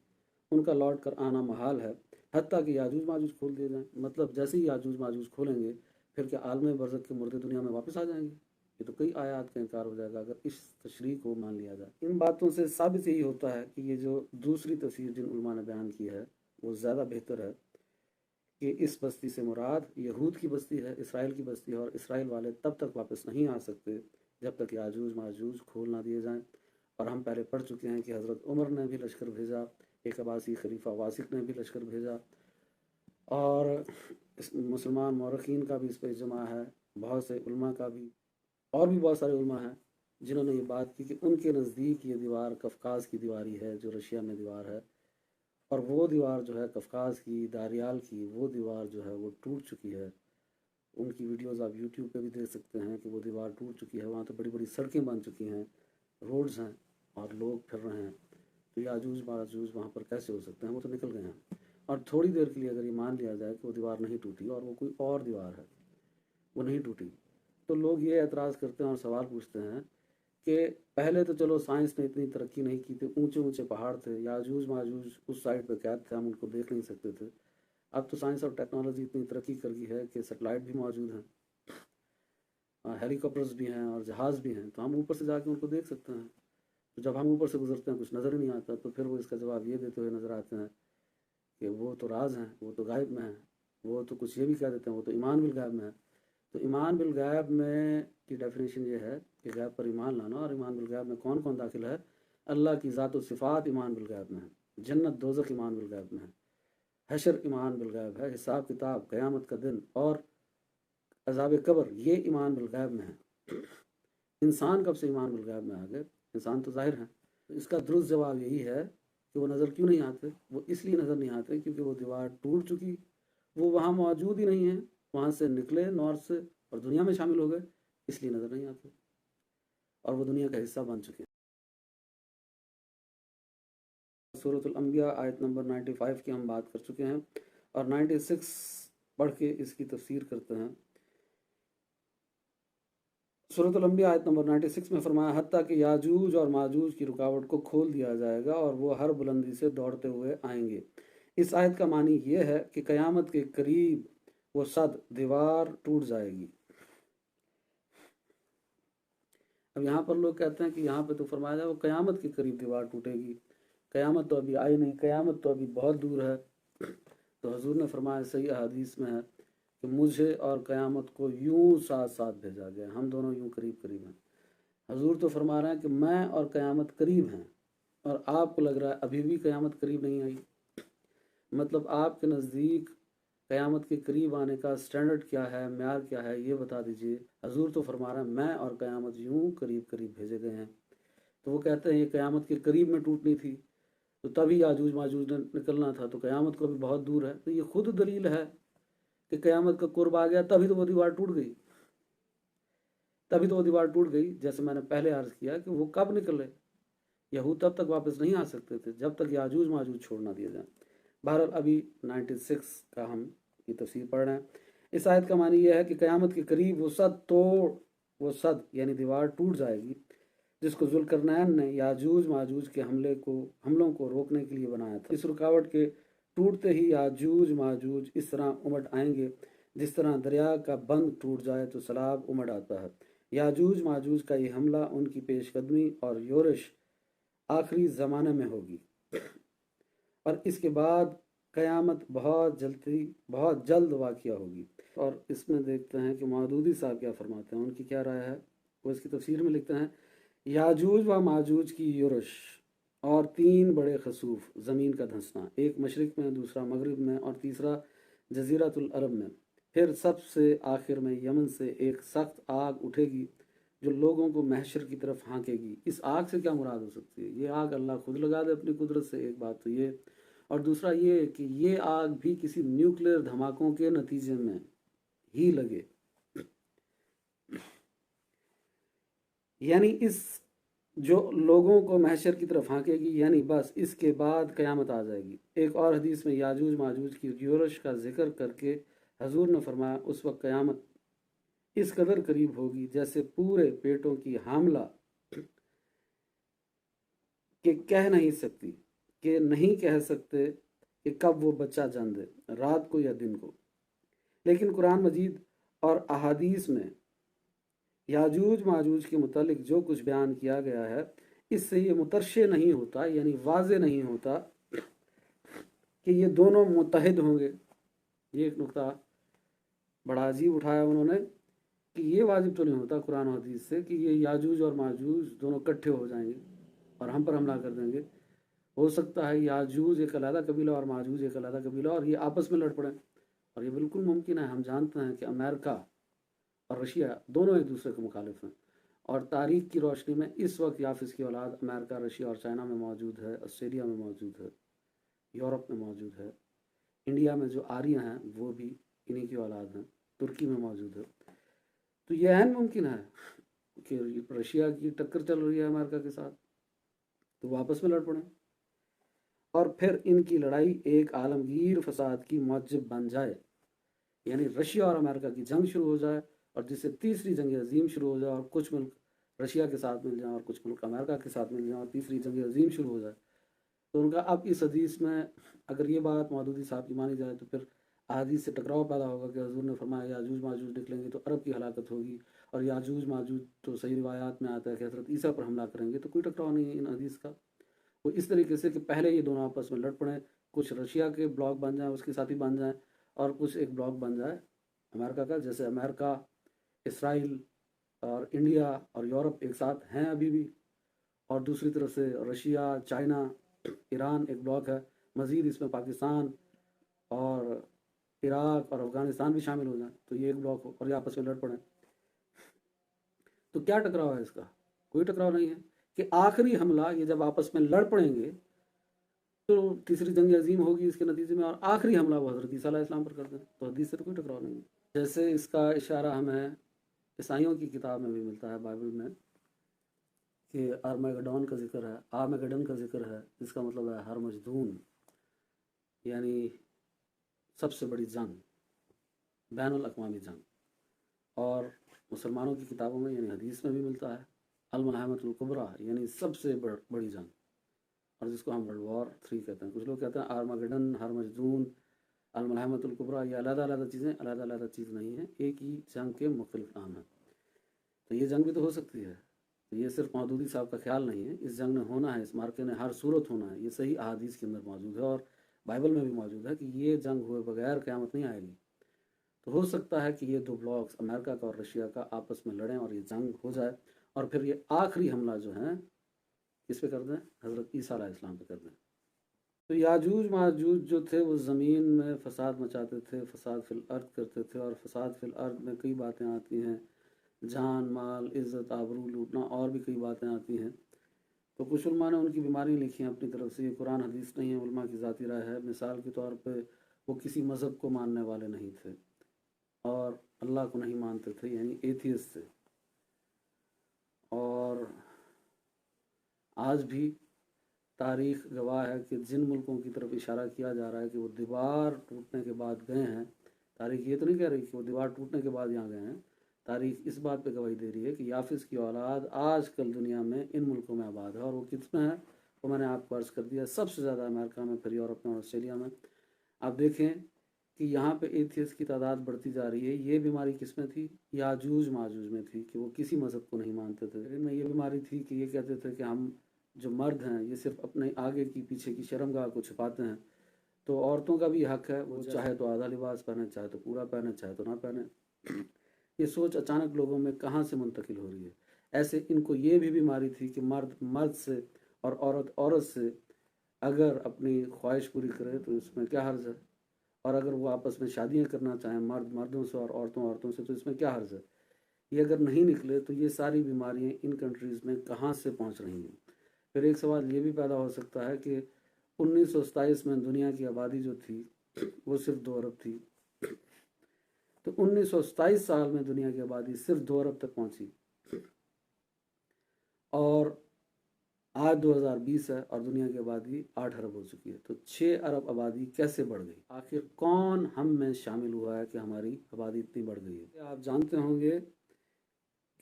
उनका लौट कर आना महाल है, हत्ता कि याजूज माजूज खोल दिए जाएं। मतलब जैसे ही याजूज माजूज खोलेंगे फिर क्या आलम बरज़ख के मुर्दे दुनिया में वापस आ जाएंगे? ये तो कई आयात का इनकार हो जाएगा अगर इस तशरीह को मान लिया जाए। इन बातों से साबित यही होता है कि ये जो दूसरी तफसीर जिन उलमा ने बयान की है वो ज़्यादा बेहतर है कि इस बस्ती से मुराद यहूद की बस्ती है, इसराइल की बस्ती है, और इसराइल वाले तब तक वापस नहीं आ सकते जब तक याजूज माजूज खोल ना दिए जाएं। और हम पहले पढ़ चुके हैं कि हज़रत उमर ने भी लश्कर भेजा, एक अब्बासी खलीफा वासिक ने भी लश्कर भेजा, और इस मुसलमान मौरखीन का भी इस पर इजमा है, बहुत से उलमा का भी, और भी बहुत सारे उलमा हैं जिन्होंने ये बात की कि उनके नज़दीक ये दीवार कफकाज़ की दीवारी है जो रशिया में दीवार है, और वो दीवार जो है कफकाज़ की, दारियाल की, वो दीवार जो है वो टूट चुकी है। उनकी वीडियोज़ आप यूट्यूब पे भी देख सकते हैं कि वो दीवार टूट चुकी है, वहाँ तो बड़ी बड़ी सड़कें बन चुकी हैं, रोड्स हैं और लोग फिर रहे हैं। तो याजूज माजूज वहाँ पर कैसे हो सकते हैं? वो तो निकल गए हैं। और थोड़ी देर के लिए अगर ये मान लिया जाए कि वो दीवार नहीं टूटी और वो कोई और दीवार है, वो नहीं टूटी, तो लोग ये एतराज़ करते हैं और सवाल पूछते हैं कि पहले तो चलो साइंस ने इतनी तरक्की नहीं की थी, ऊंचे ऊंचे पहाड़ थे, याजूज माजूज उस साइड पे कैद थे, हम उनको देख नहीं सकते थे। अब तो साइंस और टेक्नोलॉजी इतनी तरक्की कर गई है कि सेटेलाइट भी मौजूद हैं, हेलीकॉप्टर्स भी हैं और जहाज़ भी हैं, तो हम ऊपर से जाके उनको देख सकते हैं। तो जब हम ऊपर से गुजरते हैं कुछ नज़र ही नहीं आता, तो फिर वो इसका जवाब ये देते हुए नज़र आते हैं कि वो तो राज हैं, वो तो गायब में हैं। वो तो कुछ ये भी कह देते हैं वो तो ईमान बिल गायब में है। तो ईमान बिल गायब में की डेफिनेशन ये है कि गैब पर ईमान लाना, और ईमान बिल गायब में कौन कौन दाखिल है? अल्लाह की ज़ात व सिफ़ात ईमान बिल गायब में है, जन्नत दोज़ख ईमान बिल गायब में है, हशर ईमान बिल गायब है, हिसाब किताब, क़यामत का दिन और अज़ाब कब्र ये ईमान बिल गायब में है। इंसान कब से ईमान बिल गायब में आ गए? इंसान तो ज़ाहिर है। तो इसका दुरुस्त जवाब यही है कि वो नज़र क्यों नहीं आते? वो इसलिए नज़र नहीं आते क्योंकि वो दीवार टूट चुकी, वो वहाँ मौजूद ही नहीं है, वहाँ से निकले नॉर्थ से और दुनिया में शामिल हो गए, इसलिए नज़र नहीं आते, और वो दुनिया का हिस्सा बन चुके हैं। सूरतुल अंबिया आयत नंबर 95 की हम बात कर चुके हैं, और 96 पढ़ के इसकी तफसीर करते हैं। सूरतुल अंबिया आयत नंबर 96 में फरमाया हत्ता कि याजूज और माजूज की रुकावट को खोल दिया जाएगा और वो हर बुलंदी से दौड़ते हुए आएंगे। इस आयत का मानी ये है कि क़यामत के करीब वो सद दीवार टूट जाएगी। अब यहाँ पर लोग कहते हैं कि यहाँ पे तो फरमाया जाए वो क़यामत के करीब दीवार टूटेगी, क़यामत तो अभी आई नहीं, क़यामत तो अभी बहुत दूर है। तो हजूर ने फरमाया, सही हदीस में है कि मुझे और क़यामत को यूं साथ साथ भेजा गया, हम दोनों यूं करीब करीब हैं। हजूर तो फरमा रहे हैं कि मैं और क़यामत करीब हैं, और आपको लग रहा है अभी भी क़यामत करीब नहीं आई। मतलब आपके नज़दीक क़यामत के करीब आने का स्टैंडर्ड क्या है, म्यार क्या है, ये बता दीजिए। हजूर तो फरमा रहे हैं मैं और क़यामत यूं करीब करीब भेजे गए हैं। तो वो कहते हैं ये क़यामत के करीब में टूटनी थी, तो तभी याजूज माजूज ने निकलना था, तो क़यामत को अभी बहुत दूर है। तो ये खुद दलील है कि क़यामत का कुर्ब आ गया तभी तो वो दीवार टूट गई, तभी तो वो दीवार टूट गई। जैसे मैंने पहले अर्ज़ किया कि वो कब निकले, यहूद तब तक वापस नहीं आ सकते थे जब तक याजूज माजूज छोड़ ना दिया जाए। बहरहाल अभी 96 का हम ये तफसीर पढ़ रहे हैं। इस आयत का मानी यह है कि क़यामत के करीब वो सद यानी दीवार टूट जाएगी जिसको जुल्करनैन ने याजूज माजूज के हमलों को रोकने के लिए बनाया था। इस रुकावट के टूटते ही याजूज माजूज इस तरह उमड़ आएंगे जिस तरह दरिया का बंद टूट जाए तो सैलाब उमड़ आता है। याजूज माजूज का ये हमला उनकी पेशकदमी और योरश आखिरी ज़माने में होगी और इसके बाद क़यामत बहुत जल्द वाक़या होगी। और इसमें देखते हैं कि मौदूदी साहब क्या फरमाते हैं, उनकी क्या राय है। वो इसकी तफसीर में लिखते हैं, याजूज व माजूज की योरश और 3 बड़े खसूफ ज़मीन का धंसना, एक मशरिक़ में, दूसरा मगरिब में और तीसरा जज़ीरतुल अरब में। फिर सबसे आखिर में यमन से एक सख्त आग उठेगी जो लोगों को महशर की तरफ हाँकेगी। इस आग से क्या मुराद हो सकती है? ये आग अल्लाह खुद लगा दे अपनी कुदरत से, एक बात तो ये, और दूसरा ये कि ये आग भी किसी न्यूक्लियर धमाकों के नतीजे में ही लगे, यानी इस जो लोगों को महशर की तरफ हाँकेगी, यानी बस इसके बाद क़यामत आ जाएगी। एक और हदीस में याजूज माजूज की योरश का जिक्र करके हजूर ने फरमाया, उस वक्त क़यामत इस कदर करीब होगी जैसे पूरे पेटों की हामला कि नहीं कह सकते कि कब वो बच्चा जन्म दे, रात को या दिन को। लेकिन कुरान मजीद और अहादीस में याजूज माजूज के मुतालिक जो कुछ बयान किया गया है, इससे ये मुतरशे नहीं होता, यानी वाज़े नहीं होता कि ये दोनों मुत्तहिद होंगे। ये एक नुक्ता बड़ा अजीब उठाया उन्होंने कि ये वाजिब तो नहीं होता कुरान और हदीस से कि ये याजूज और माजूज दोनों इकट्ठे हो जाएंगे और हम पर हमला कर देंगे। हो सकता है याजूज एक अलग कबीला और माजूज एक अलग कबीला और ये आपस में लड़ पड़ें, और ये बिल्कुल मुमकिन है। हम जानते हैं कि अमेरिका और रशिया दोनों एक दूसरे के मुखालिफ हैं, और तारीख की रोशनी में इस वक्त याफिस की औलाद अमेरिका, रशिया और चाइना में मौजूद है, ऑस्ट्रेलिया में मौजूद है, यूरोप में मौजूद है, इंडिया में जो आर्य हैं वो भी इन्हीं की औलाद हैं, तुर्की में मौजूद है। तो यह अहम मुमकिन है कि रशिया की टक्कर चल रही है अमेरिका के साथ, तो वो आपस में लड़ पड़ें और फिर इनकी लड़ाई एक आलमगीर फसाद की मौजब बन जाए, यानी रशिया और अमेरिका की जंग शुरू हो जाए और जिससे तीसरी जंग अजीम शुरू हो जाए और कुछ मुल्क रशिया के साथ मिल जाएं और कुछ मुल्क अमेरिका के साथ मिल जाएं और तीसरी जंग अजीम शुरू हो जाए। तो उनका अब इस हदीस में अगर ये बात मौदूदी साहब की मानी जाए तो फिर हदीस से टकराव पैदा होगा कि हजूर ने फरमाया याजूज माजूज निकलेंगे तो अरब की हलाकत होगी, और याजूज माजूज तो सही रिवायात में आता है कि हज़रत ईसा पर हमला करेंगे, तो कोई टकराव नहीं है इन हदीस का। वो इस तरीके से कि पहले ये दोनों आपस में लड़ पड़ें, कुछ रशिया के ब्लॉक बन जाएँ, उसके साथी बन जाएँ, और कुछ एक ब्लॉक बन जाए अमेरिका का, जैसे अमेरिका, इसराइल और इंडिया और यूरोप एक साथ हैं अभी भी, और दूसरी तरफ से रशिया, चाइना, ईरान एक ब्लॉक है, मज़ीद इसमें पाकिस्तान और इराक और अफ़गानिस्तान भी शामिल हो जाएं, तो ये एक ब्लॉक हो और ये आपस में लड़ पड़ें। तो क्या टकराव है इसका? कोई टकराव नहीं है कि आखिरी हमला ये जब आपस में लड़ पड़ेंगे तो तीसरी जंग अजीम होगी इसके नतीजे में, और आखिरी हमला वो हज़रत ईसा अलैहिस्सलाम पर कर दें, तो हदीस से तो कोई टकराव नहीं है। जैसे इसका इशारा हमें ईसाइयों की किताब में भी मिलता है, बाइबल में, कि आर्मेगेडोन का जिक्र है, आर्मेगेडन का जिक्र है, जिसका मतलब है हर मजदून, यानी सबसे बड़ी जंग, बैनुल अक़वामी जंग। और मुसलमानों की किताबों में यानी हदीस में भी मिलता है अल-मलहमतुल कुबरा, यानी सबसे बड़ी जंग, और जिसको हम वर्ल्ड वॉर 3 कहते हैं। कुछ लोग कहते हैं आर्मेगेडन, हर मजदून, अल-मलहमतुल कुबरा, ये अलग-अलग चीज़ें, अलग-अलग चीज़ नहीं है, एक ही जंग के मुख्तलिफ नाम हैं। तो ये जंग भी तो हो सकती है, तो ये सिर्फ मौदूदी साहब का ख्याल नहीं है, इस जंग ने होना है, इस मार्के ने हर सूरत होना है। ये सही अहादीस के अंदर मौजूद है और बाइबल में भी मौजूद है कि ये जंग हुए बगैर क़यामत नहीं आएगी। तो हो सकता है कि ये दो ब्लॉक्स अमेरिका का और रशिया का आपस में लड़ें और ये जंग हो जाए, और फिर ये आखिरी हमला जो है किस पे कर दें? हज़रत ईसा अलैहिस्सलाम पे कर दें। तो याजूज माजूज जो थे वो ज़मीन में फ़साद मचाते थे, फ़साद फिल अर्द करते थे, और फ़साद फिल अर्द में कई बातें आती हैं, जान माल इज़्ज़त आबरू लूटना, और भी कई बातें आती हैं। तो कुछ उलमा ने उनकी बीमारी लिखी हैं अपनी तरफ से, ये कुरान हदीस नहीं है, उलमा की ज़ाती राय है। मिसाल के तौर पे वो किसी मज़हब को मानने वाले नहीं थे, اور اللہ کو نہیں مانتے تھے، یعنی ایتھیسٹ تھے۔ اور آج بھی تاریخ گواہ ہے کہ جن ملکوں کی طرف اشارہ کیا جا رہا ہے کہ وہ دیوار ٹوٹنے کے بعد گئے ہیں، تاریخ یہ تو نہیں کہہ رہی کہ وہ دیوار ٹوٹنے کے بعد یہاں گئے ہیں، تاریخ اس بات پہ گواہی دے رہی ہے کہ یافس کی اولاد آج کل دنیا میں ان ملکوں میں آباد ہے۔ اور وہ کس میں ہے وہ میں نے آپ کو عرض کر دیا، سب سے زیادہ امریکہ میں، پھر یورپ میں اور آسٹریلیا میں۔ آپ دیکھیں کہ یہاں پہ ایتھیسٹ کی تعداد بڑھتی جا رہی ہے۔ یہ بیماری کس میں تھی؟ یاجوج ماجوج میں تھی، کہ وہ کسی مذہب کو نہیں مانتے تھے۔ ان میں یہ بیماری تھی کہ یہ کہتے تھے کہ ہم جو مرد ہیں یہ صرف اپنے آگے کی پیچھے کی شرمگاہ کو چھپاتے ہیں، تو عورتوں کا بھی حق ہے، وہ چاہے تو آدھا لباس پہنے، چاہے تو پورا پہنے، چاہے تو نہ پہنے۔ یہ سوچ اچانک لوگوں میں کہاں سے منتقل ہو رہی ہے؟ ایسے ان کو یہ بھی بیماری تھی کہ مرد مرد سے اور عورت عورت سے اگر اپنی خواہش پوری کرے تو اس میں کیا حرج ہے، اور اگر وہ آپس میں شادیاں کرنا چاہیں مرد مردوں سے اور عورتوں عورتوں سے تو اس میں کیا حرج ہے۔ یہ اگر نہیں نکلے تو یہ ساری بیماریاں ان کنٹریز میں کہاں سے پہنچ رہی ہیں؟ پھر ایک سوال یہ بھی پیدا ہو سکتا ہے کہ 1927 میں دنیا کی آبادی جو تھی وہ صرف 2 ارب تھی، تو 1927 سال میں دنیا کی آبادی صرف 2 ارب تک پہنچی، اور آج 2020 ہے اور دنیا کی آبادی 8 ارب ہو چکی ہے، تو 6 ارب آبادی کیسے بڑھ گئی؟ آخر کون ہم میں شامل ہوا ہے کہ ہماری آبادی اتنی بڑھ گئی ہے؟ آپ جانتے ہوں گے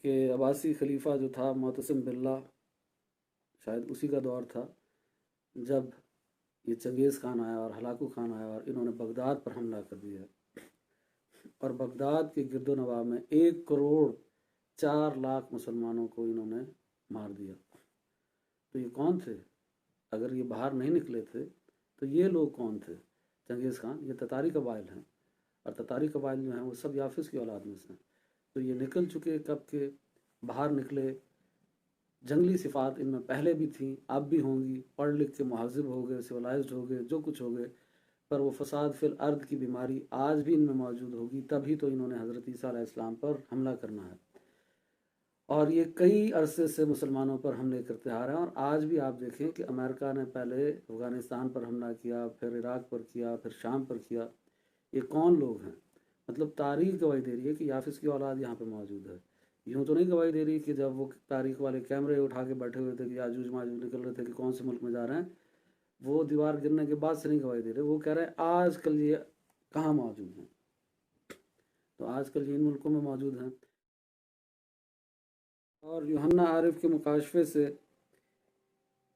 کہ عباسی خلیفہ جو تھا معتصم باللہ، شاید اسی کا دور تھا جب یہ چنگیز خان آیا اور ہلاکو خان آیا اور انہوں نے بغداد پر حملہ کر دیا، اور بغداد کے گرد و نواح میں 1 کروڑ 4 لاکھ مسلمانوں کو انہوں نے مار دیا۔ تو یہ کون تھے؟ اگر یہ باہر نہیں نکلے تھے تو یہ لوگ کون تھے؟ چنگیز خان، یہ تتاری قبائل ہیں، اور تتاری قبائل جو ہیں وہ سب یافس کی اولاد میں سے ہیں۔ تو یہ نکل چکے کب کے، باہر نکلے، جنگلی صفات ان میں پہلے بھی تھیں، اب بھی ہوں گی، پڑھ لکھ کے مہذب ہو گئے، سولائزڈ ہو گئے، جو کچھ ہو گئے، پر وہ فساد فی الارض کی بیماری آج بھی ان میں موجود ہوگی، تبھی تو انہوں نے حضرت عیسیٰ علیہ السلام پر حملہ کرنا ہے۔ اور یہ کئی عرصے سے مسلمانوں پر حملے کرتے آ رہے ہیں، اور آج بھی آپ دیکھیں کہ امریکہ نے پہلے افغانستان پر حملہ کیا، پھر عراق پر کیا، پھر شام پر کیا۔ یہ کون لوگ ہیں؟ مطلب تاریخ گواہی دے رہی ہے کہ یافس کی اولاد یہاں پہ موجود ہے۔ یوں تو نہیں گواہی دے رہی کہ جب وہ تاریخ والے کیمرے اٹھا کے بیٹھے ہوئے تھے کہ یاجوج ماجوج نکل رہے تھے کہ کون سے ملک میں جا رہے ہیں، وہ دیوار گرنے کے بعد سے نہیں گواہی دے رہے، وہ کہہ رہے ہیں آج کل یہ کہاں موجود ہیں، تو آج کل یہ ان ملکوں میں موجود ہیں۔ اور یوحنا عارف کے مکاشفے سے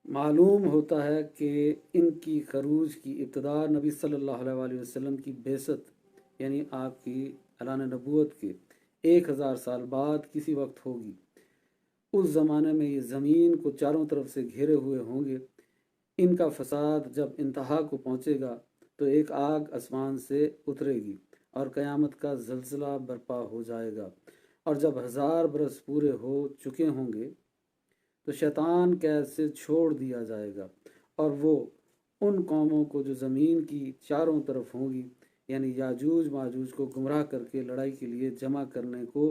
معلوم ہوتا ہے کہ ان کی خروج کی ابتدا نبی صلی اللہ علیہ وسلم کی بعثت، یعنی آپ کی اعلان نبوت کے 1000 سال بعد کسی وقت ہوگی۔ اس زمانے میں یہ زمین کو چاروں طرف سے گھیرے ہوئے ہوں گے۔ ان کا فساد جب انتہا کو پہنچے گا تو ایک آگ آسمان سے اترے گی اور قیامت کا زلزلہ برپا ہو جائے گا، اور جب 1000 برس پورے ہو چکے ہوں گے تو شیطان قید سے چھوڑ دیا جائے گا، اور وہ ان قوموں کو جو زمین کی چاروں طرف ہوں گی، یعنی یاجوج ماجوج کو گمراہ کر کے لڑائی کے لیے جمع کرنے کو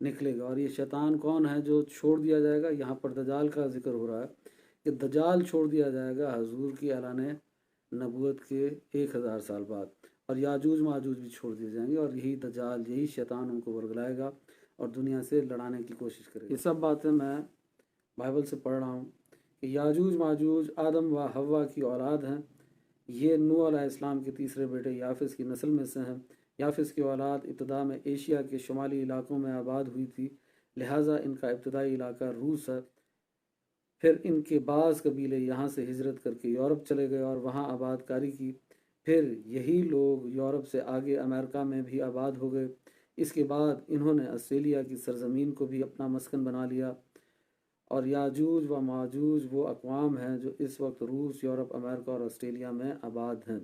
نکلے گا۔ اور یہ شیطان کون ہے جو چھوڑ دیا جائے گا؟ یہاں پر دجال کا ذکر ہو رہا ہے کہ دجال چھوڑ دیا جائے گا حضور کی اعلان نبوت کے 1000 سال بعد، اور یاجوج ماجوج بھی چھوڑ دیے جائیں گے، اور یہی دجال، یہی شیطان ان کو ورگلائے گا اور دنیا سے لڑانے کی کوشش کرے گا۔ یہ سب باتیں میں بائبل سے پڑھ رہا ہوں کہ یاجوج ماجوج آدم و حوا کی اولاد ہیں۔ یہ نوح علیہ السلام کے تیسرے بیٹے یافس کی نسل میں سے ہیں۔ یافس کی اولاد ابتدا میں ایشیا کے شمالی علاقوں میں آباد ہوئی تھی، لہٰذا ان کا ابتدائی علاقہ روس ہے۔ پھر ان کے بعض قبیلے یہاں سے ہجرت کر کے یورپ چلے گئے اور وہاں آباد کاری کی۔ پھر یہی لوگ یورپ سے آگے امریکہ میں بھی آباد ہو گئے۔ اس کے بعد انہوں نے آسٹریلیا کی سرزمین کو بھی اپنا مسکن بنا لیا۔ اور یاجوج و ماجوج وہ اقوام ہیں جو اس وقت روس، یورپ، امریکہ اور آسٹریلیا میں آباد ہیں۔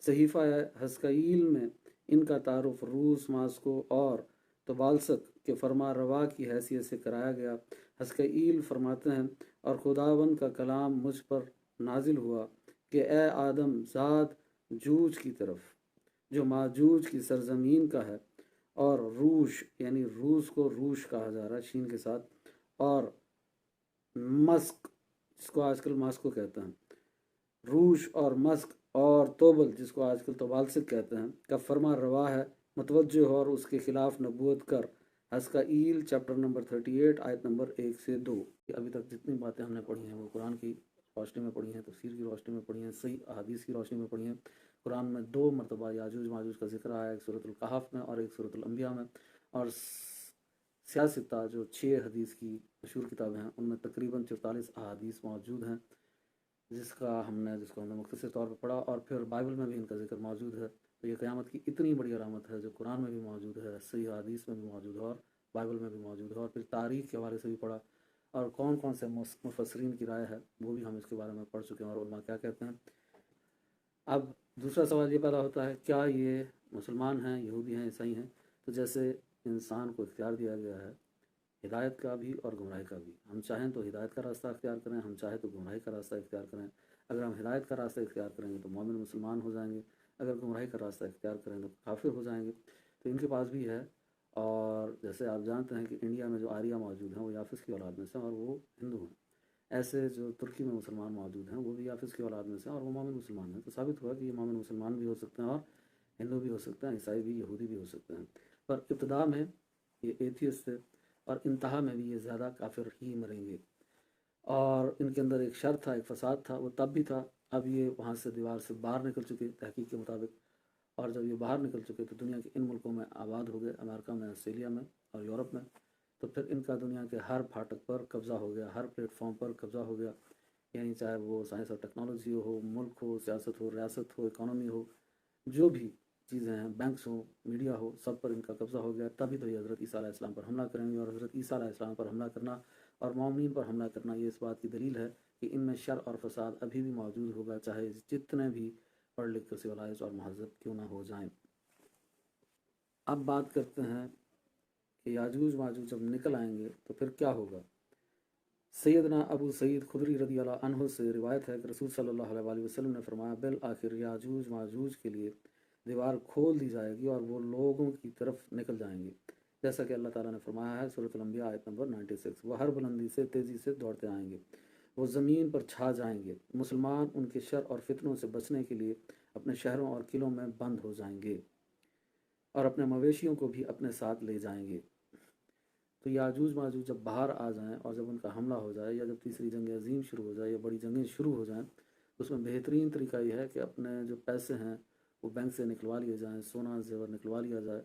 صحیفہ حزقییل میں ان کا تعارف روس، ماسکو اور طبالسک کے فرما روا کی حیثیت سے کرایا گیا۔ حزقییل فرماتے ہیں، اور خداوند کا کلام مجھ پر نازل ہوا کہ اے آدم، ذات جوج کی طرف جو ماجوج کی سرزمین کا ہے، اور روش، یعنی روس کو روش کہا جا رہا ہے شین کے ساتھ، اور مسک جس کو آج کل ماسکو کہتے ہیں، روش اور مسک اور توبل جس کو آج کل طبالسک کہتے ہیں، کا فرما روا ہے मतवज्जो हो और उसके खिलाफ नबूवत कर। हस्काईल चैप्टर नंबर 38 आयत नंबर 1 से 2। अभी तक जितनी बातें हमने पढ़ी हैं वो कुरान की रोशनी में पढ़ी हैं, तफसीर की रोशनी में पढ़ी हैं, सही अहादीस की रोशनी में पढ़ी हैं। कुरान में 2 मरतबा याजूज माजूज का जिक्र आया, एक सूरतुल कहफ में और एक सूरतुल अंबिया में। और सियासता जो 6 हदीस की मशहूर किताबें हैं उनमें तकरीबन 44 अहादीस मौजूद हैं जिसको हमने मुख्तसर तौर पर पढ़ा। और फिर बाइबल में भी इनका जिक्र मौजूद है। तो ये क़यामत की इतनी बड़ी अलामत है जो कुरान में भी मौजूद है, सही हदीस में भी मौजूद है और बाइबल में भी मौजूद है। और फिर तारीख़ के हवाले से भी पढ़ा और कौन कौन से मुफस्सिरीन की राय है वो भी हम इसके बारे में पढ़ चुके हैं और उलमा क्या कहते हैं। अब दूसरा सवाल ये पैदा होता है, क्या ये मुसलमान हैं, यहूदी हैं, ईसाई हैं? तो जैसे इंसान को इख्तियार दिया गया है हिदायत का भी और गुमराही का भी, हम चाहें तो हिदायत का रास्ता इख्तियार करें, हम चाहें तो गुमराही का रास्ता इख्तियार करें। अगर हम हिदायत का रास्ता इख्तियार करेंगे तो मोमिन मुसलमान हो जाएंगे, अगर गुमराही का रास्ता इख्तियार करें तो काफिर हो जाएंगे। तो इनके पास भी है। और जैसे आप जानते हैं कि इंडिया में जो आर्या मौजूद हैं वो याफिस की औलाद में से और वो हिंदू हैं। ऐसे जो तुर्की में मुसलमान मौजूद हैं वो भी याफिस की औलाद में से और वो मोमिन मुसलमान हैं। तो साबित हुआ कि ये मोमिन मुसलमान भी हो सकते हैं और हिंदू भी हो सकते हैं, ईसाई भी, यहूदी भी हो सकते हैं। पर इब्तिदा में ये एथियस्ट थे और इंतहा में भी ये ज़्यादा काफिर ही मरेंगे। और इनके अंदर एक शर था, एक फसाद था, वो तब भी था। अब ये वहाँ से दीवार से बाहर निकल चुके तहकीक के मुताबिक। और जब ये बाहर निकल चुके तो दुनिया के इन मुल्कों में आबाद हो गए, अमेरिका में, ऑस्ट्रेलिया में और यूरोप में। तो फिर इनका दुनिया के हर फाटक पर कब्ज़ा हो गया, हर प्लेटफॉर्म पर कब्ज़ा हो गया। यानी चाहे वो साइंस और टेक्नोलॉजी हो, मुल्क हो, सियासत हो, रियासत हो, इकॉनमी हो, जो भी चीज़ें हैं, बैंक्स हो, मीडिया हो, सब पर इनका कब्ज़ा हो गया। तभी तो ये हज़रत ईसा अलैहिस्सलाम पर हमला करेंगे। और हज़रत ईसा अलैहिस्सलाम पर हमला करना और मोमिनीन पर हमला करना ये इस बात की दलील है कि इनमें शर और फसाद अभी भी मौजूद होगा, चाहे जितने भी पढ़ लिख कर सिविलाइज और महज़ब क्यों ना हो जाएं। अब बात करते हैं कि याजूज माजूज जब निकल आएंगे तो फिर क्या होगा। सैयदना अबू सईद खुदरी रदी अल्लाह अन्हु से रिवायत है कि रसूल सल्लल्लाहु अलैहि वसल्लम ने फरमाया, बिल आखिर याजूज माजूज के लिए दीवार खोल दी जाएगी और वो लोगों की तरफ निकल जाएंगे, जैसा कि अल्लाह ताला ने फरमाया है सूरह अल-अंबिया आयत नंबर 96। वह हर बुलंदी से तेज़ी से दौड़ते आएंगे, वो ज़मीन पर छा जाएंगे। मुसलमान उनके शर और फितनों से बचने के लिए अपने शहरों और किलों में बंद हो जाएंगे और अपने मवेशियों को भी अपने साथ ले जाएंगे। तो याजूज माजूज जब बाहर आ जाएं और जब उनका हमला हो जाए या जब तीसरी जंग अजीम शुरू हो जाए या बड़ी जंगें शुरू हो जाएं, तो उसमें बेहतरीन तरीका यह है कि अपने जो पैसे हैं वो बैंक से निकलवा लिए जाएं, सोना जेवर निकलवा लिया जाए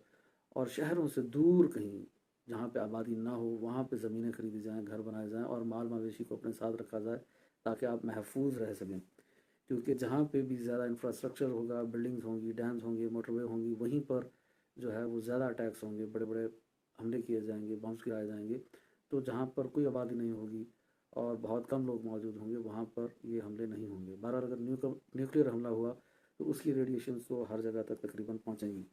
और शहरों से दूर कहीं जहाँ पे आबादी ना हो वहाँ पे ज़मीनें खरीदी जाएं, घर बनाए जाएं और माल मवेशी को अपने साथ रखा जाए ताकि आप महफूज रह सकें। क्योंकि जहाँ पे भी ज़्यादा इंफ्रास्ट्रक्चर होगा, बिल्डिंग्स होंगी, डैम्स होंगे, मोटरवे होंगी, वहीं पर जो है वो ज़्यादा अटैक्स होंगे, बड़े बड़े हमले किए जाएंगे, बम्स गिराए जाएंगे। तो जहाँ पर कोई आबादी नहीं होगी और बहुत कम लोग मौजूद होंगे वहाँ पर ये हमले नहीं होंगे। बहरहाल अगर न्यूक्लियर हमला हुआ तो उसकी रेडिएशन तो हर जगह तक तकरीबन पहुँचेंगी।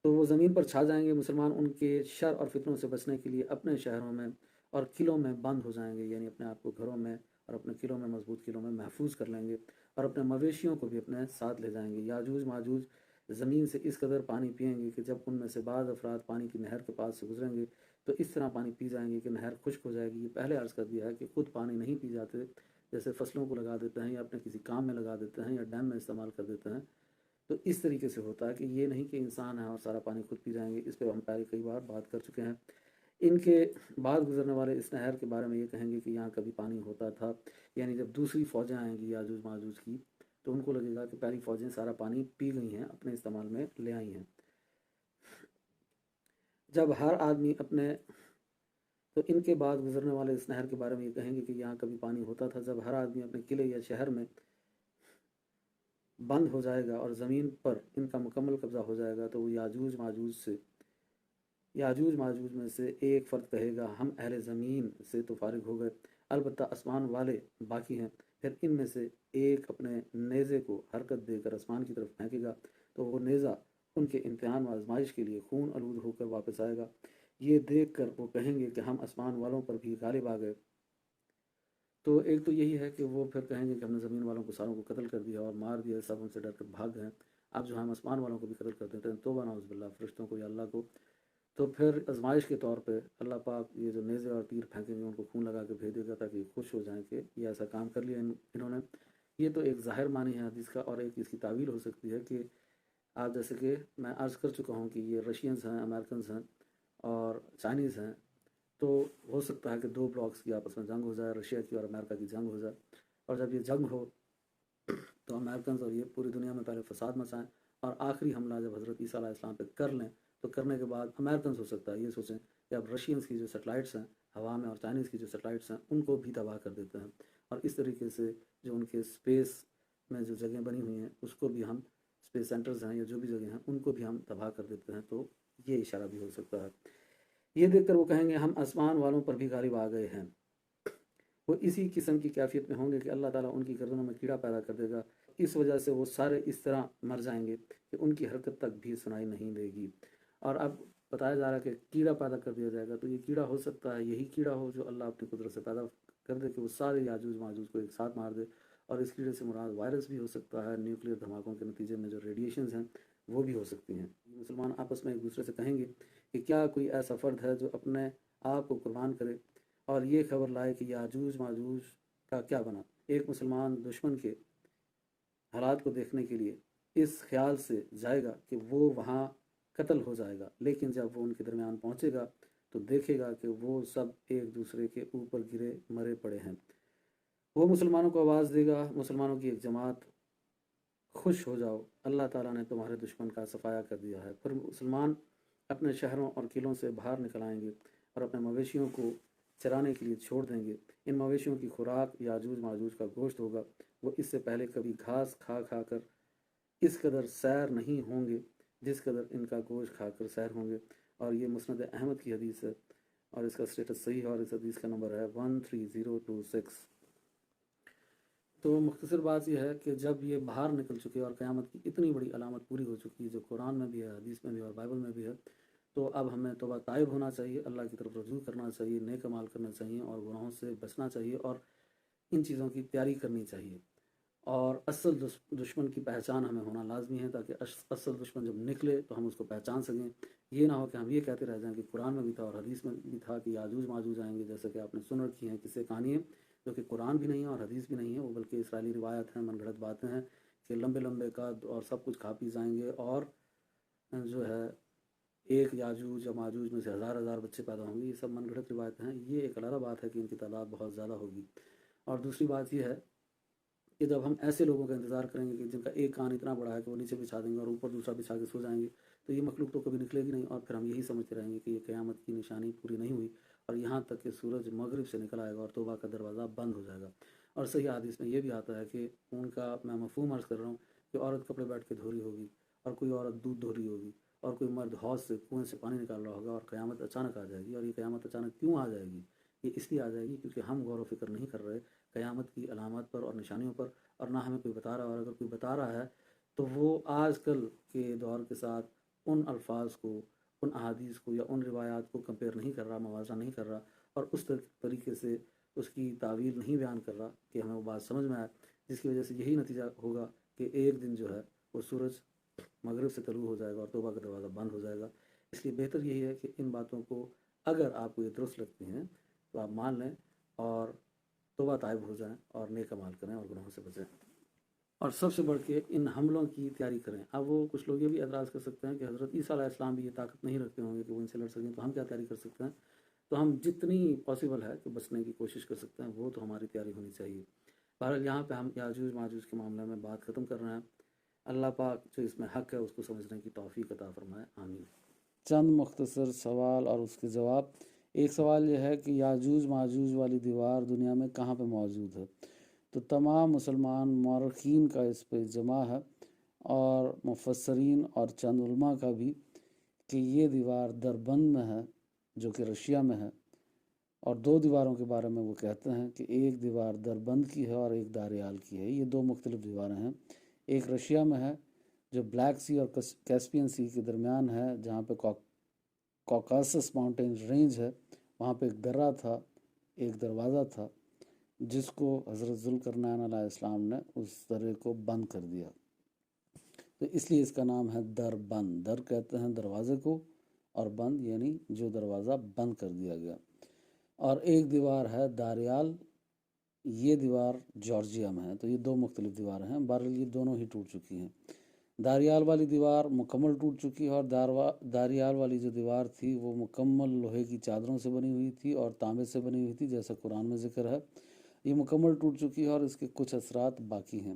तो वो ज़मीन पर छा जाएंगे। मुसलमान उनके शर और फितनों से बचने के लिए अपने शहरों में और किलों में बंद हो जाएंगे, यानी अपने आप को घरों में और अपने किलों में, मजबूत किलों में महफूज कर लेंगे और अपने मवेशियों को भी अपने साथ ले जाएंगे। याजूज माजूज ज़मीन से इस कदर पानी पिएंगे कि जब उनमें से बाज़ अफराद पानी की नहर के पास से गुजरेंगे तो इस तरह पानी पी जाएंगे कि नहर खुश्क हो जाएगी। ये पहले अर्ज़ कर दिया है कि खुद पानी नहीं पी जाते, जैसे फसलों को लगा देते हैं या अपने किसी काम में लगा देते हैं या डैम में इस्तेमाल कर देते हैं। तो इस तरीके से होता है कि ये नहीं कि इंसान है और सारा पानी खुद पी जाएंगे। इस पर हम पहले कई बार बात कर चुके हैं। इनके बाद गुजरने वाले इस नहर के बारे में ये कहेंगे कि यहाँ कभी पानी होता था। यानी जब दूसरी फ़ौजें आएंगी याजूज माजूज की तो उनको लगेगा कि पहली फ़ौजें सारा पानी पी गई हैं, अपने इस्तेमाल में ले आई हैं। जब हर आदमी अपने तो इनके बाद गुजरने वाले इस नहर के बारे में ये कहेंगे कि यहाँ कभी पानी होता था। जब हर आदमी अपने किले या शहर में बंद हो जाएगा और ज़मीन पर इनका मुकम्मल कब्ज़ा हो जाएगा तो वो याजूज माजूज में से एक फ़र्द कहेगा, हम अहले ज़मीन से तो फारिग हो गए, अलबत्ता आसमान वाले बाकी हैं। फिर इनमें से एक अपने नेज़े को हरकत देकर आसमान की तरफ फेंकेगा तो वो नेज़ा उनके इम्तिहान व आजमाइश के लिए खून आलूद होकर वापस आएगा। ये देख कर वो कहेंगे कि हम आसमान वालों पर भी गालिब आ गए। तो एक तो यही है कि वो फिर कहेंगे कि हमने ज़मीन वालों को सारों को कत्ल कर दिया और मार दिया, सब हमसे डर कर भाग गए। अब जो हम आसमान वालों को भी कत्ल कर देते हैं, तौबा नाउज़ बिल्लाह, फरिश्तों को या अल्लाह को। तो फिर आजमाइश के तौर पे अल्लाह पाक ये जो नेज़े और तीर फेंकेंगे उनको खून लगा के भेज देगा ताकि खुश हो जाएं कि ये ऐसा काम कर लिया इन्होंने। ये तो एक ज़ाहिर मानी है हदीस का। और एक इसकी तावील हो सकती है कि आप जैसे कि मैं अर्ज़ कर चुका हूँ कि ये रशियंस हैं, अमेरिकन्स हैं और चाइनीज़ हैं, तो हो सकता है कि दो ब्लॉक्स की आपस में जंग हो जाए, रशिया की और अमेरिका की जंग हो जाए। और जब ये जंग हो तो अमेरिकन और ये पूरी दुनिया में पहले फसाद मचाएं और आखिरी हमला जब हज़रत ईसा अलैहिस्सलाम पे कर लें, तो करने के बाद अमेरिकन हो सकता है ये सोचें कि अब रशियंस की जो सेटेलाइट्स हैं हवा में और चाइनीज़ की जो सेटेलाइट्स हैं उनको भी तबाह कर देते हैं, और इस तरीके से जो उनके स्पेस में जो जगह बनी हुई हैं उसको भी हम, स्पेस सेंटर्स हैं या जो भी जगह हैं उनको भी हम तबाह कर देते हैं। तो ये इशारा भी हो सकता है। ये देखकर वो कहेंगे हम आसमान वालों पर भी गालिब आ गए हैं। वो इसी किस्म की कैफियत में होंगे कि अल्लाह ताला उनकी गर्दनों में कीड़ा पैदा कर देगा। इस वजह से वो सारे इस तरह मर जाएंगे कि उनकी हरकत तक भी सुनाई नहीं देगी। और अब बताया जा रहा है कि कीड़ा पैदा कर दिया जाएगा, तो ये कीड़ा हो सकता है यही कीड़ा हो जो अल्लाह अपनी कुदरत से पैदा कर दे कि वो सारे याजूज माजूज को एक साथ मार दे। और इस कीड़े से मुराद वायरस भी हो सकता है, न्यूक्लियर धमाकों के नतीजे में जो रेडिएशंस हैं वो भी हो सकती हैं। मुसलमान आपस में एक दूसरे से कहेंगे कि क्या कोई ऐसा फ़र्द है जो अपने आप को कुर्बान करे और ये खबर लाए कि याजूज माजूज का क्या बना। एक मुसलमान दुश्मन के हालात को देखने के लिए इस ख्याल से जाएगा कि वो वहाँ कत्ल हो जाएगा, लेकिन जब वो उनके दरमियान पहुँचेगा तो देखेगा कि वो सब एक दूसरे के ऊपर गिरे मरे पड़े हैं। वो मुसलमानों को आवाज़ देगा, मुसलमानों की एक जमात, खुश हो जाओ, अल्लाह ताला ने तुम्हारे दुश्मन का सफाया कर दिया है। फिर मुसलमान अपने शहरों और किलों से बाहर निकल आएंगे और अपने मवेशियों को चराने के लिए छोड़ देंगे। इन मवेशियों की खुराक याजूज माजूज का गोश्त होगा। वो इससे पहले कभी घास खा खा कर इस कदर सैर नहीं होंगे जिस कदर इनका गोश्त खाकर सैर होंगे। और ये मुस्नद अहमद की हदीस है और इसका स्टेटस सही है और इस हदीस का नंबर है 13026। तो मुख्तसर बात यह है कि जब ये बाहर निकल चुके और क़यामत की इतनी बड़ी अलामत पूरी हो चुकी है जो कुरान में भी है, हदीस में भी और बाइबल में भी है, तो अब हमें तौबा ताइब होना चाहिए, अल्लाह की तरफ रजू करना चाहिए, नेक अमाल करना चाहिए और गुनाहों से बचना चाहिए और इन चीज़ों की तैयारी करनी चाहिए। और असल दुश्मन की पहचान हमें होना लाजमी है ताकि असल दुश्मन जब निकले तो हम उसको पहचान सकें। ये ना हो कि हम ये कहते रह जाएं कि कुरान में भी था और हदीस में भी था कि याजूज माजूज आएंगे, जैसे कि आपने सुन रखी हैं किस्से कहानियाँ जो कि कुरान भी नहीं है और हदीस भी नहीं है, वो बल्कि इसराइली रिवायत हैं, मनगढ़ंत बातें हैं कि लंबे लंबे कद और सब कुछ खा पी जाएंगे और जो है एक याजूज या माजूज में से हज़ार हज़ार बच्चे पैदा होंगे। ये सब मनगढ़ंत रिवायतें हैं। ये एक अलग बात है कि इनकी तादाद बहुत ज़्यादा होगी। और दूसरी बात यह है कि जब हम ऐसे लोगों का इंतज़ार करेंगे कि जिनका एक कान इतना बड़ा है कि वो नीचे बिछा देंगे और ऊपर दूसरा बिछा के सो जाएंगे, तो ये मखलूक तो कभी निकलेगी नहीं और फिर हम यही समझते रहेंगे कि ये क़यामत की निशानी पूरी नहीं हुई और यहाँ तक कि सूरज मगरिब से निकल आएगा और तौबा का दरवाज़ा बंद हो जाएगा। और सही हदीस में ये भी आता है कि उनका, मैं मफ़हूम अर्ज़ कर रहा हूँ, कि औरत कपड़े बैठ के धो रही होगी और कोई औरत दूध धो रही होगी और कोई मर्द हौज़ से, कुएँ से पानी निकाल रहा होगा और क़यामत अचानक आ जाएगी। और ये क़यामत अचानक क्यों आ जाएगी? ये इसलिए आ जाएगी क्योंकि हम गौर व फ़िक्र नहीं कर रहे क़यामत की अलामत पर और निशानियों पर, और ना हमें कोई बता रहा है। और अगर कोई बता रहा है तो वो आजकल के दौर के साथ उन अल्फाज को, उन अहादीस को या उन रिवायात को कंपेयर नहीं कर रहा, मवाज़ना नहीं कर रहा और उस तरीके से उसकी तावील नहीं बयान कर रहा कि हमें वो बात समझ में आए, जिसकी वजह से यही नतीजा होगा कि एक दिन जो है वो सूरज मगरिब से तलू हो जाएगा और तौबा का दरवाज़ा बंद हो जाएगा। इसलिए बेहतर यही है कि इन बातों को अगर आपको ये दुरुस्त लगती हैं तो आप मान लें और तौबा ताइब हो जाएं और नेक अमाल करें और गुनाहों से बचें। और सबसे बढ़ के इन हमलों की तैयारी करें। अब वो कुछ लोग ये भी एतराज़ कर सकते हैं कि हज़रत ईसा अलैहिस्सलाम भी ये ताकत नहीं रखते होंगे कि वो इनसे लड़ सकें, तो हम क्या तैयारी कर सकते हैं? तो हम जितनी पॉसिबल है कि बचने की कोशिश कर सकते हैं, वो तो हमारी तैयारी होनी चाहिए। बहरहाल यहाँ पे हम याजूज माजूज के मामले में बात ख़त्म कर रहे हैं। अल्लाह पाक जो इसमें हक़ है उसको समझने की तौफ़ीक़ अता फ़रमाए, आमीन। चंद मुख्तसर सवाल और उसके जवाब। एक सवाल यह है कि याजूज माजूज वाली दीवार दुनिया में कहाँ पे मौजूद है? तो तमाम मुसलमान मौरख़ीन का इस पर इजमा है और मुफस्सरीन और चंद उलमा का भी कि ये दीवार दरबंद में है जो कि रशिया में है। और दो दीवारों के बारे में वो कहते हैं कि एक दीवार दरबंद की है और एक दारियाल की है। ये दो मुख्तलिफ दीवारें हैं। एक रशिया में है जो ब्लैक सी और कैस्पियन सी के दरमियान है, जहाँ पे कॉकासस माउंटेन रेंज है। वहाँ पे एक दर्रा था, एक दरवाज़ा था जिसको हज़रत ज़ुल्करनैन अलैहिस्सलाम ने उस दर्रे को बंद कर दिया, तो इसलिए इसका नाम है दरबंद। दर कहते हैं दरवाज़े को और बंद यानी जो दरवाज़ा बंद कर दिया गया। और एक दीवार है दारियाल, ये दीवार जॉर्जिया में है। तो ये दो मुख्तलिफ दीवारें हैं। बहरहाल ये दोनों ही टूट चुकी हैं। داریال والی دیوار مکمل ٹوٹ چکی ہے، اور داریال والی جو دیوار تھی وہ مکمل لوہے کی چادروں سے بنی ہوئی تھی اور تانبے سے بنی ہوئی تھی، جیسا قرآن میں ذکر ہے۔ یہ مکمل ٹوٹ چکی ہے اور اس کے کچھ اثرات باقی ہیں۔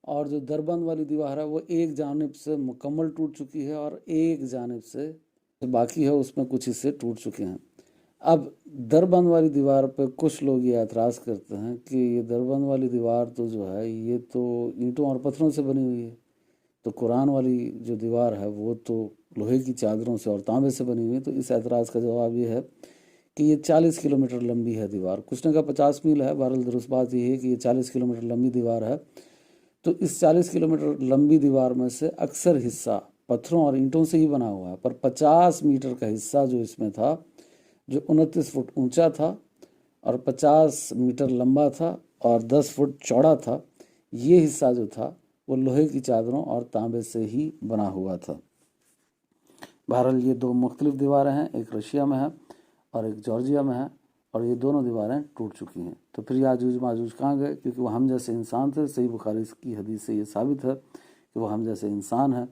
اور جو دربند والی دیوار ہے وہ ایک جانب سے مکمل ٹوٹ چکی ہے اور ایک جانب سے باقی ہے، اس میں کچھ حصے ٹوٹ چکے ہیں۔ اب دربند والی دیوار پہ کچھ لوگ یہ اعتراض کرتے ہیں کہ یہ دربند والی دیوار تو جو ہے یہ تو اینٹوں اور پتھروں سے بنی ہوئی ہے، تو قرآن والی جو دیوار ہے وہ تو لوہے کی چادروں سے اور تانبے سے بنی ہوئی ہے۔ تو اس اعتراض کا جواب یہ ہے کہ یہ 40 کلومیٹر لمبی ہے دیوار، کچھ نے کہا 50 میل ہے، بہرحال درست بات یہ ہے کہ یہ 40 کلومیٹر لمبی دیوار ہے۔ تو اس 40 کلومیٹر لمبی دیوار میں سے اکثر حصہ پتھروں اور اینٹوں سے ہی بنا ہوا ہے، پر 50 میٹر کا حصہ جو اس میں تھا، جو 29 فٹ اونچا تھا اور 50 میٹر لمبا تھا اور 10 فٹ چوڑا تھا، یہ حصہ جو تھا وہ لوہے کی چادروں اور تانبے سے ہی بنا ہوا تھا۔ بہرحال یہ دو مختلف دیواریں ہیں، ایک رشیا میں ہے اور ایک جارجیا میں ہے، اور یہ دونوں دیواریں ٹوٹ چکی ہیں۔ تو پھر یاجوج ماجوج کہاں گئے؟ کیونکہ وہ ہم جیسے انسان تھے، صحیح بخاری کی حدیث سے یہ ثابت ہے کہ وہ ہم جیسے انسان ہیں۔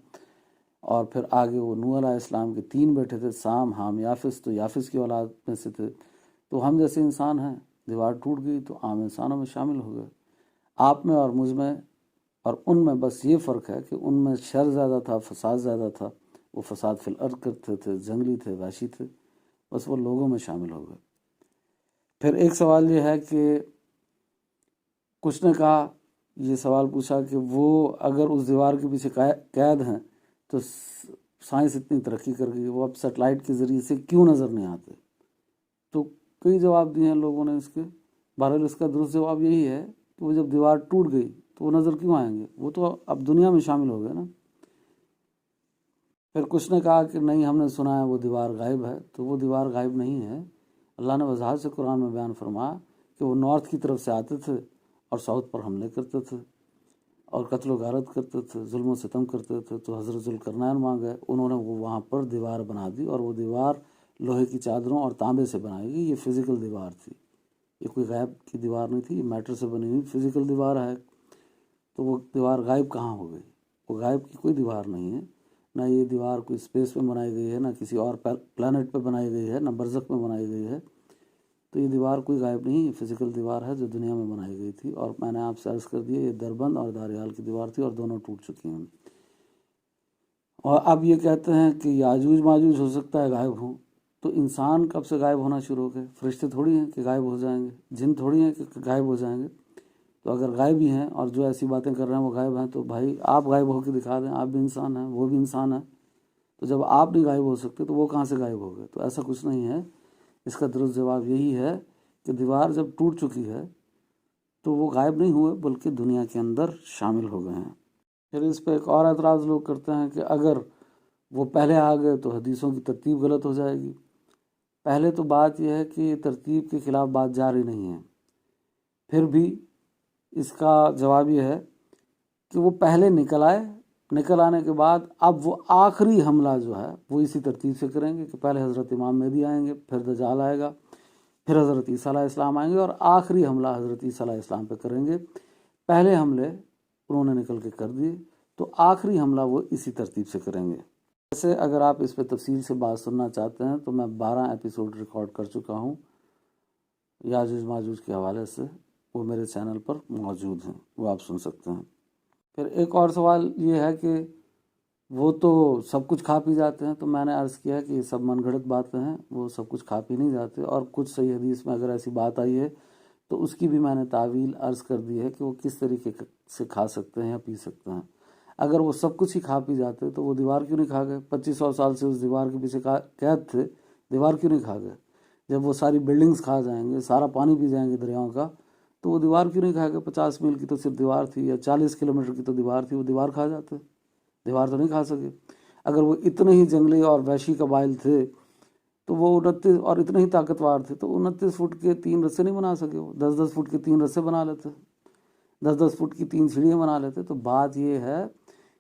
اور پھر آگے وہ نوح علیہ السلام کے 3 بیٹے تھے، سام، حام، یافس، تو یافس کی اولاد میں سے تھے، تو ہم جیسے انسان ہیں۔ دیوار ٹوٹ گئی تو عام انسانوں میں شامل ہو گئے۔ آپ میں اور مجھ میں اور ان میں بس یہ فرق ہے کہ ان میں شر زیادہ تھا، فساد زیادہ تھا، وہ فساد فی الارض کرتے تھے، جنگلی تھے، وحشی تھے، بس وہ لوگوں میں شامل ہو گئے۔ پھر ایک سوال یہ ہے کہ کچھ نے کہا، یہ سوال پوچھا کہ وہ اگر اس دیوار کے پیچھے قید ہیں تو سائنس اتنی ترقی کر گئی، وہ اب سیٹلائٹ کے ذریعے سے کیوں نظر نہیں آتے؟ تو کئی جواب دیے ہیں لوگوں نے اس کے۔ بہرحال اس کا درست جواب یہی ہے کہ وہ جب دیوار ٹوٹ گئی تو وہ نظر کیوں آئیں گے؟ وہ تو اب دنیا میں شامل ہو گئے نا۔ پھر کچھ نے کہا کہ نہیں، ہم نے سنا ہے وہ دیوار غائب ہے، تو وہ دیوار غائب نہیں ہے۔ اللہ نے وضاحت سے قرآن میں بیان فرمایا کہ وہ نارتھ کی طرف سے آتے تھے اور ساؤتھ پر حملے کرتے تھے اور قتل و غارت کرتے تھے، ظلم و ستم کرتے تھے۔ تو حضرت ذوالقرنین وہاں گئے، انہوں نے وہاں پر دیوار بنا دی، اور وہ دیوار لوہے کی چادروں اور تانبے سے بنائی گئی۔ یہ فزیکل دیوار تھی، یہ کوئی غائب کی دیوار نہیں تھی، یہ میٹر سے بنی ہوئی فزیکل دیوار ہے۔ تو وہ دیوار غائب کہاں ہو گئی؟ وہ غائب کی کوئی دیوار نہیں ہے، نہ یہ دیوار کوئی اسپیس میں بنائی گئی ہے، نہ کسی اور پلانٹ پہ بنائی گئی ہے، نہ برزخ میں بنائی گئی ہے۔ تو یہ دیوار کوئی غائب نہیں، یہ فزیکل دیوار ہے جو دنیا میں بنائی گئی تھی، اور میں نے آپ سے عرض کر دیا یہ دربند اور داریال کی دیوار تھی، اور دونوں ٹوٹ چکی ہیں۔ اور اب یہ کہتے ہیں کہ یاجوج ماجوج ہو سکتا ہے غائب ہوں، تو انسان کب سے غائب ہونا شروع ہو گئے؟ فرشتے تھوڑی ہیں کہ غائب ہو جائیں گے، جن تھوڑی ہیں کہ غائب ہو جائیں گے۔ تو اگر غائب ہی ہیں اور جو ایسی باتیں کر رہے ہیں وہ غائب ہیں، تو بھائی آپ غائب ہو کے دکھا دیں، آپ بھی انسان ہیں، وہ بھی انسان ہے۔ تو جب آپ نہیں غائب ہو سکتے تو وہ کہاں سے غائب ہو گئے؟ تو ایسا کچھ نہیں ہے۔ اس کا درست جواب یہی ہے کہ دیوار جب ٹوٹ چکی ہے تو وہ غائب نہیں ہوئے، بلکہ دنیا کے اندر شامل ہو گئے ہیں۔ پھر اس پہ ایک اور اعتراض لوگ کرتے ہیں کہ اگر وہ پہلے آ گئے تو حدیثوں کی ترتیب غلط ہو جائے گی۔ پہلے تو بات یہ ہے کہ ترتیب کے خلاف بات جاری نہیں ہے۔ پھر بھی اس کا جواب یہ ہے کہ وہ پہلے نکل آئے، نکل آنے کے بعد اب وہ آخری حملہ جو ہے وہ اسی ترتیب سے کریں گے کہ پہلے حضرت امام مہدی آئیں گے، پھر دجال آئے گا، پھر حضرت عیسیٰ علیہ السلام آئیں گے، اور آخری حملہ حضرت عیسیٰ علیہ السلام پہ کریں گے۔ پہلے حملے انہوں نے نکل کے کر دیے، تو آخری حملہ وہ اسی ترتیب سے کریں گے۔ ویسے اگر آپ اس پہ تفصیل سے بات سننا چاہتے ہیں تو میں 12 ایپیسوڈ ریکارڈ کر چکا ہوں یاجوج ماجوج کے حوالے سے، وہ میرے چینل پر موجود ہیں، وہ آپ سن سکتے ہیں۔ پھر ایک اور سوال یہ ہے کہ وہ تو سب کچھ کھا پی جاتے ہیں، تو میں نے عرض کیا کہ یہ سب من گھڑت باتیں ہیں، وہ سب کچھ کھا پی نہیں جاتے، اور کچھ صحیح حدیث میں اگر ایسی بات آئی ہے تو اس کی بھی میں نے تعویل عرض کر دی ہے کہ وہ کس طریقے سے کھا سکتے ہیں یا پی سکتے ہیں۔ اگر وہ سب کچھ ہی کھا پی جاتے تو وہ دیوار کیوں نہیں کھا گئے؟ 2500 سال سے اس دیوار کے پیچھے قید تھے، دیوار کیوں نہیں کھا گئے؟ جب وہ ساری بلڈنگز کھا جائیں گے، سارا پانی پی جائیں گے دریاؤں کا، تو وہ دیوار کیوں نہیں کھا گئے؟ 50 میل کی تو صرف دیوار تھی، یا 40 کلومیٹر کی تو دیوار تھی، وہ دیوار کھا جاتے؟ دیوار تو نہیں کھا سکے۔ اگر وہ اتنے ہی جنگلی اور وحشی قبائل تھے تو وہ 29 اور اتنے ہی طاقتور تھے تو 29 فٹ کے 3 رسے نہیں بنا سکے، وہ 10-10 فٹ کے 3 رسے بنا لیتے، 10-10 فٹ کی 3 سیڑھیاں بنا لیتے۔ تو بات یہ ہے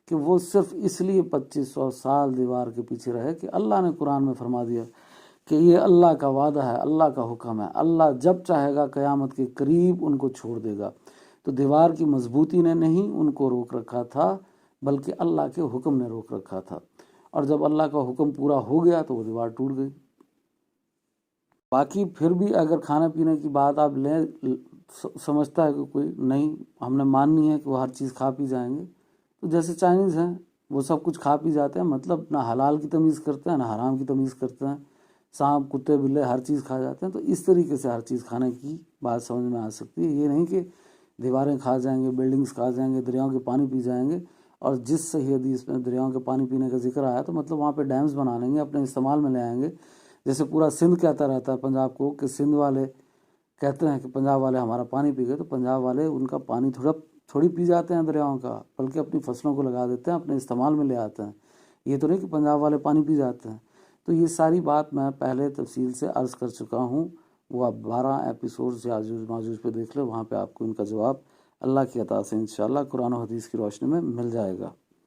کہ وہ صرف اس لیے 2500 سال دیوار کے پیچھے رہے کہ اللہ نے قرآن میں فرما دیا کہ یہ اللہ کا وعدہ ہے، اللہ کا حکم ہے، اللہ جب چاہے گا قیامت کے قریب ان کو چھوڑ دے گا۔ تو دیوار کی مضبوطی نے نہیں ان کو روک رکھا تھا، بلکہ اللہ کے حکم نے روک رکھا تھا، اور جب اللہ کا حکم پورا ہو گیا تو وہ دیوار ٹوٹ گئی۔ باقی پھر بھی اگر کھانے پینے کی بات آپ لیں، سمجھتا ہے کہ کوئی نہیں، ہم نے ماننی ہے کہ وہ ہر چیز کھا پی جائیں گے، تو جیسے چائنیز ہیں وہ سب کچھ کھا پی جاتے ہیں، مطلب نہ حلال کی تمیز کرتے ہیں نہ حرام کی تمیز کرتے ہیں، سانپ کتے بلے ہر چیز کھا جاتے ہیں۔ تو اس طریقے سے ہر چیز کھانے کی بات سمجھ میں آ سکتی ہے، یہ نہیں کہ دیواریں کھا جائیں گے، بلڈنگز کھا جائیں گے، دریاؤں کے پانی پی جائیں گے۔ اور جس صحیح حدیث میں دریاؤں کے پانی پینے کا ذکر آیا تو مطلب وہاں پہ ڈیمز بنا لیں گے، اپنے استعمال میں لے آئیں گے۔ جیسے پورا سندھ کہتا رہتا ہے پنجاب کو کہ سندھ والے کہتے ہیں کہ پنجاب والے ہمارا پانی پی گئے، تو پنجاب والے ان کا پانی تھوڑی پی جاتے ہیں دریاؤں کا، بلکہ اپنی فصلوں کو لگا دیتے ہیں، اپنے استعمال میں لے آتے ہیں۔ یہ تو نہیں کہ پنجاب والے پانی پی جاتے ہیں۔ تو یہ ساری بات میں پہلے تفصیل سے عرض کر چکا ہوں، وہ آپ 12 ایپیسوڈز یاجوج ماجوج پہ دیکھ لیں، وہاں پہ آپ کو ان کا جواب اللہ کی عطا سے انشاءاللہ قرآن و حدیث کی روشنی میں مل جائے گا۔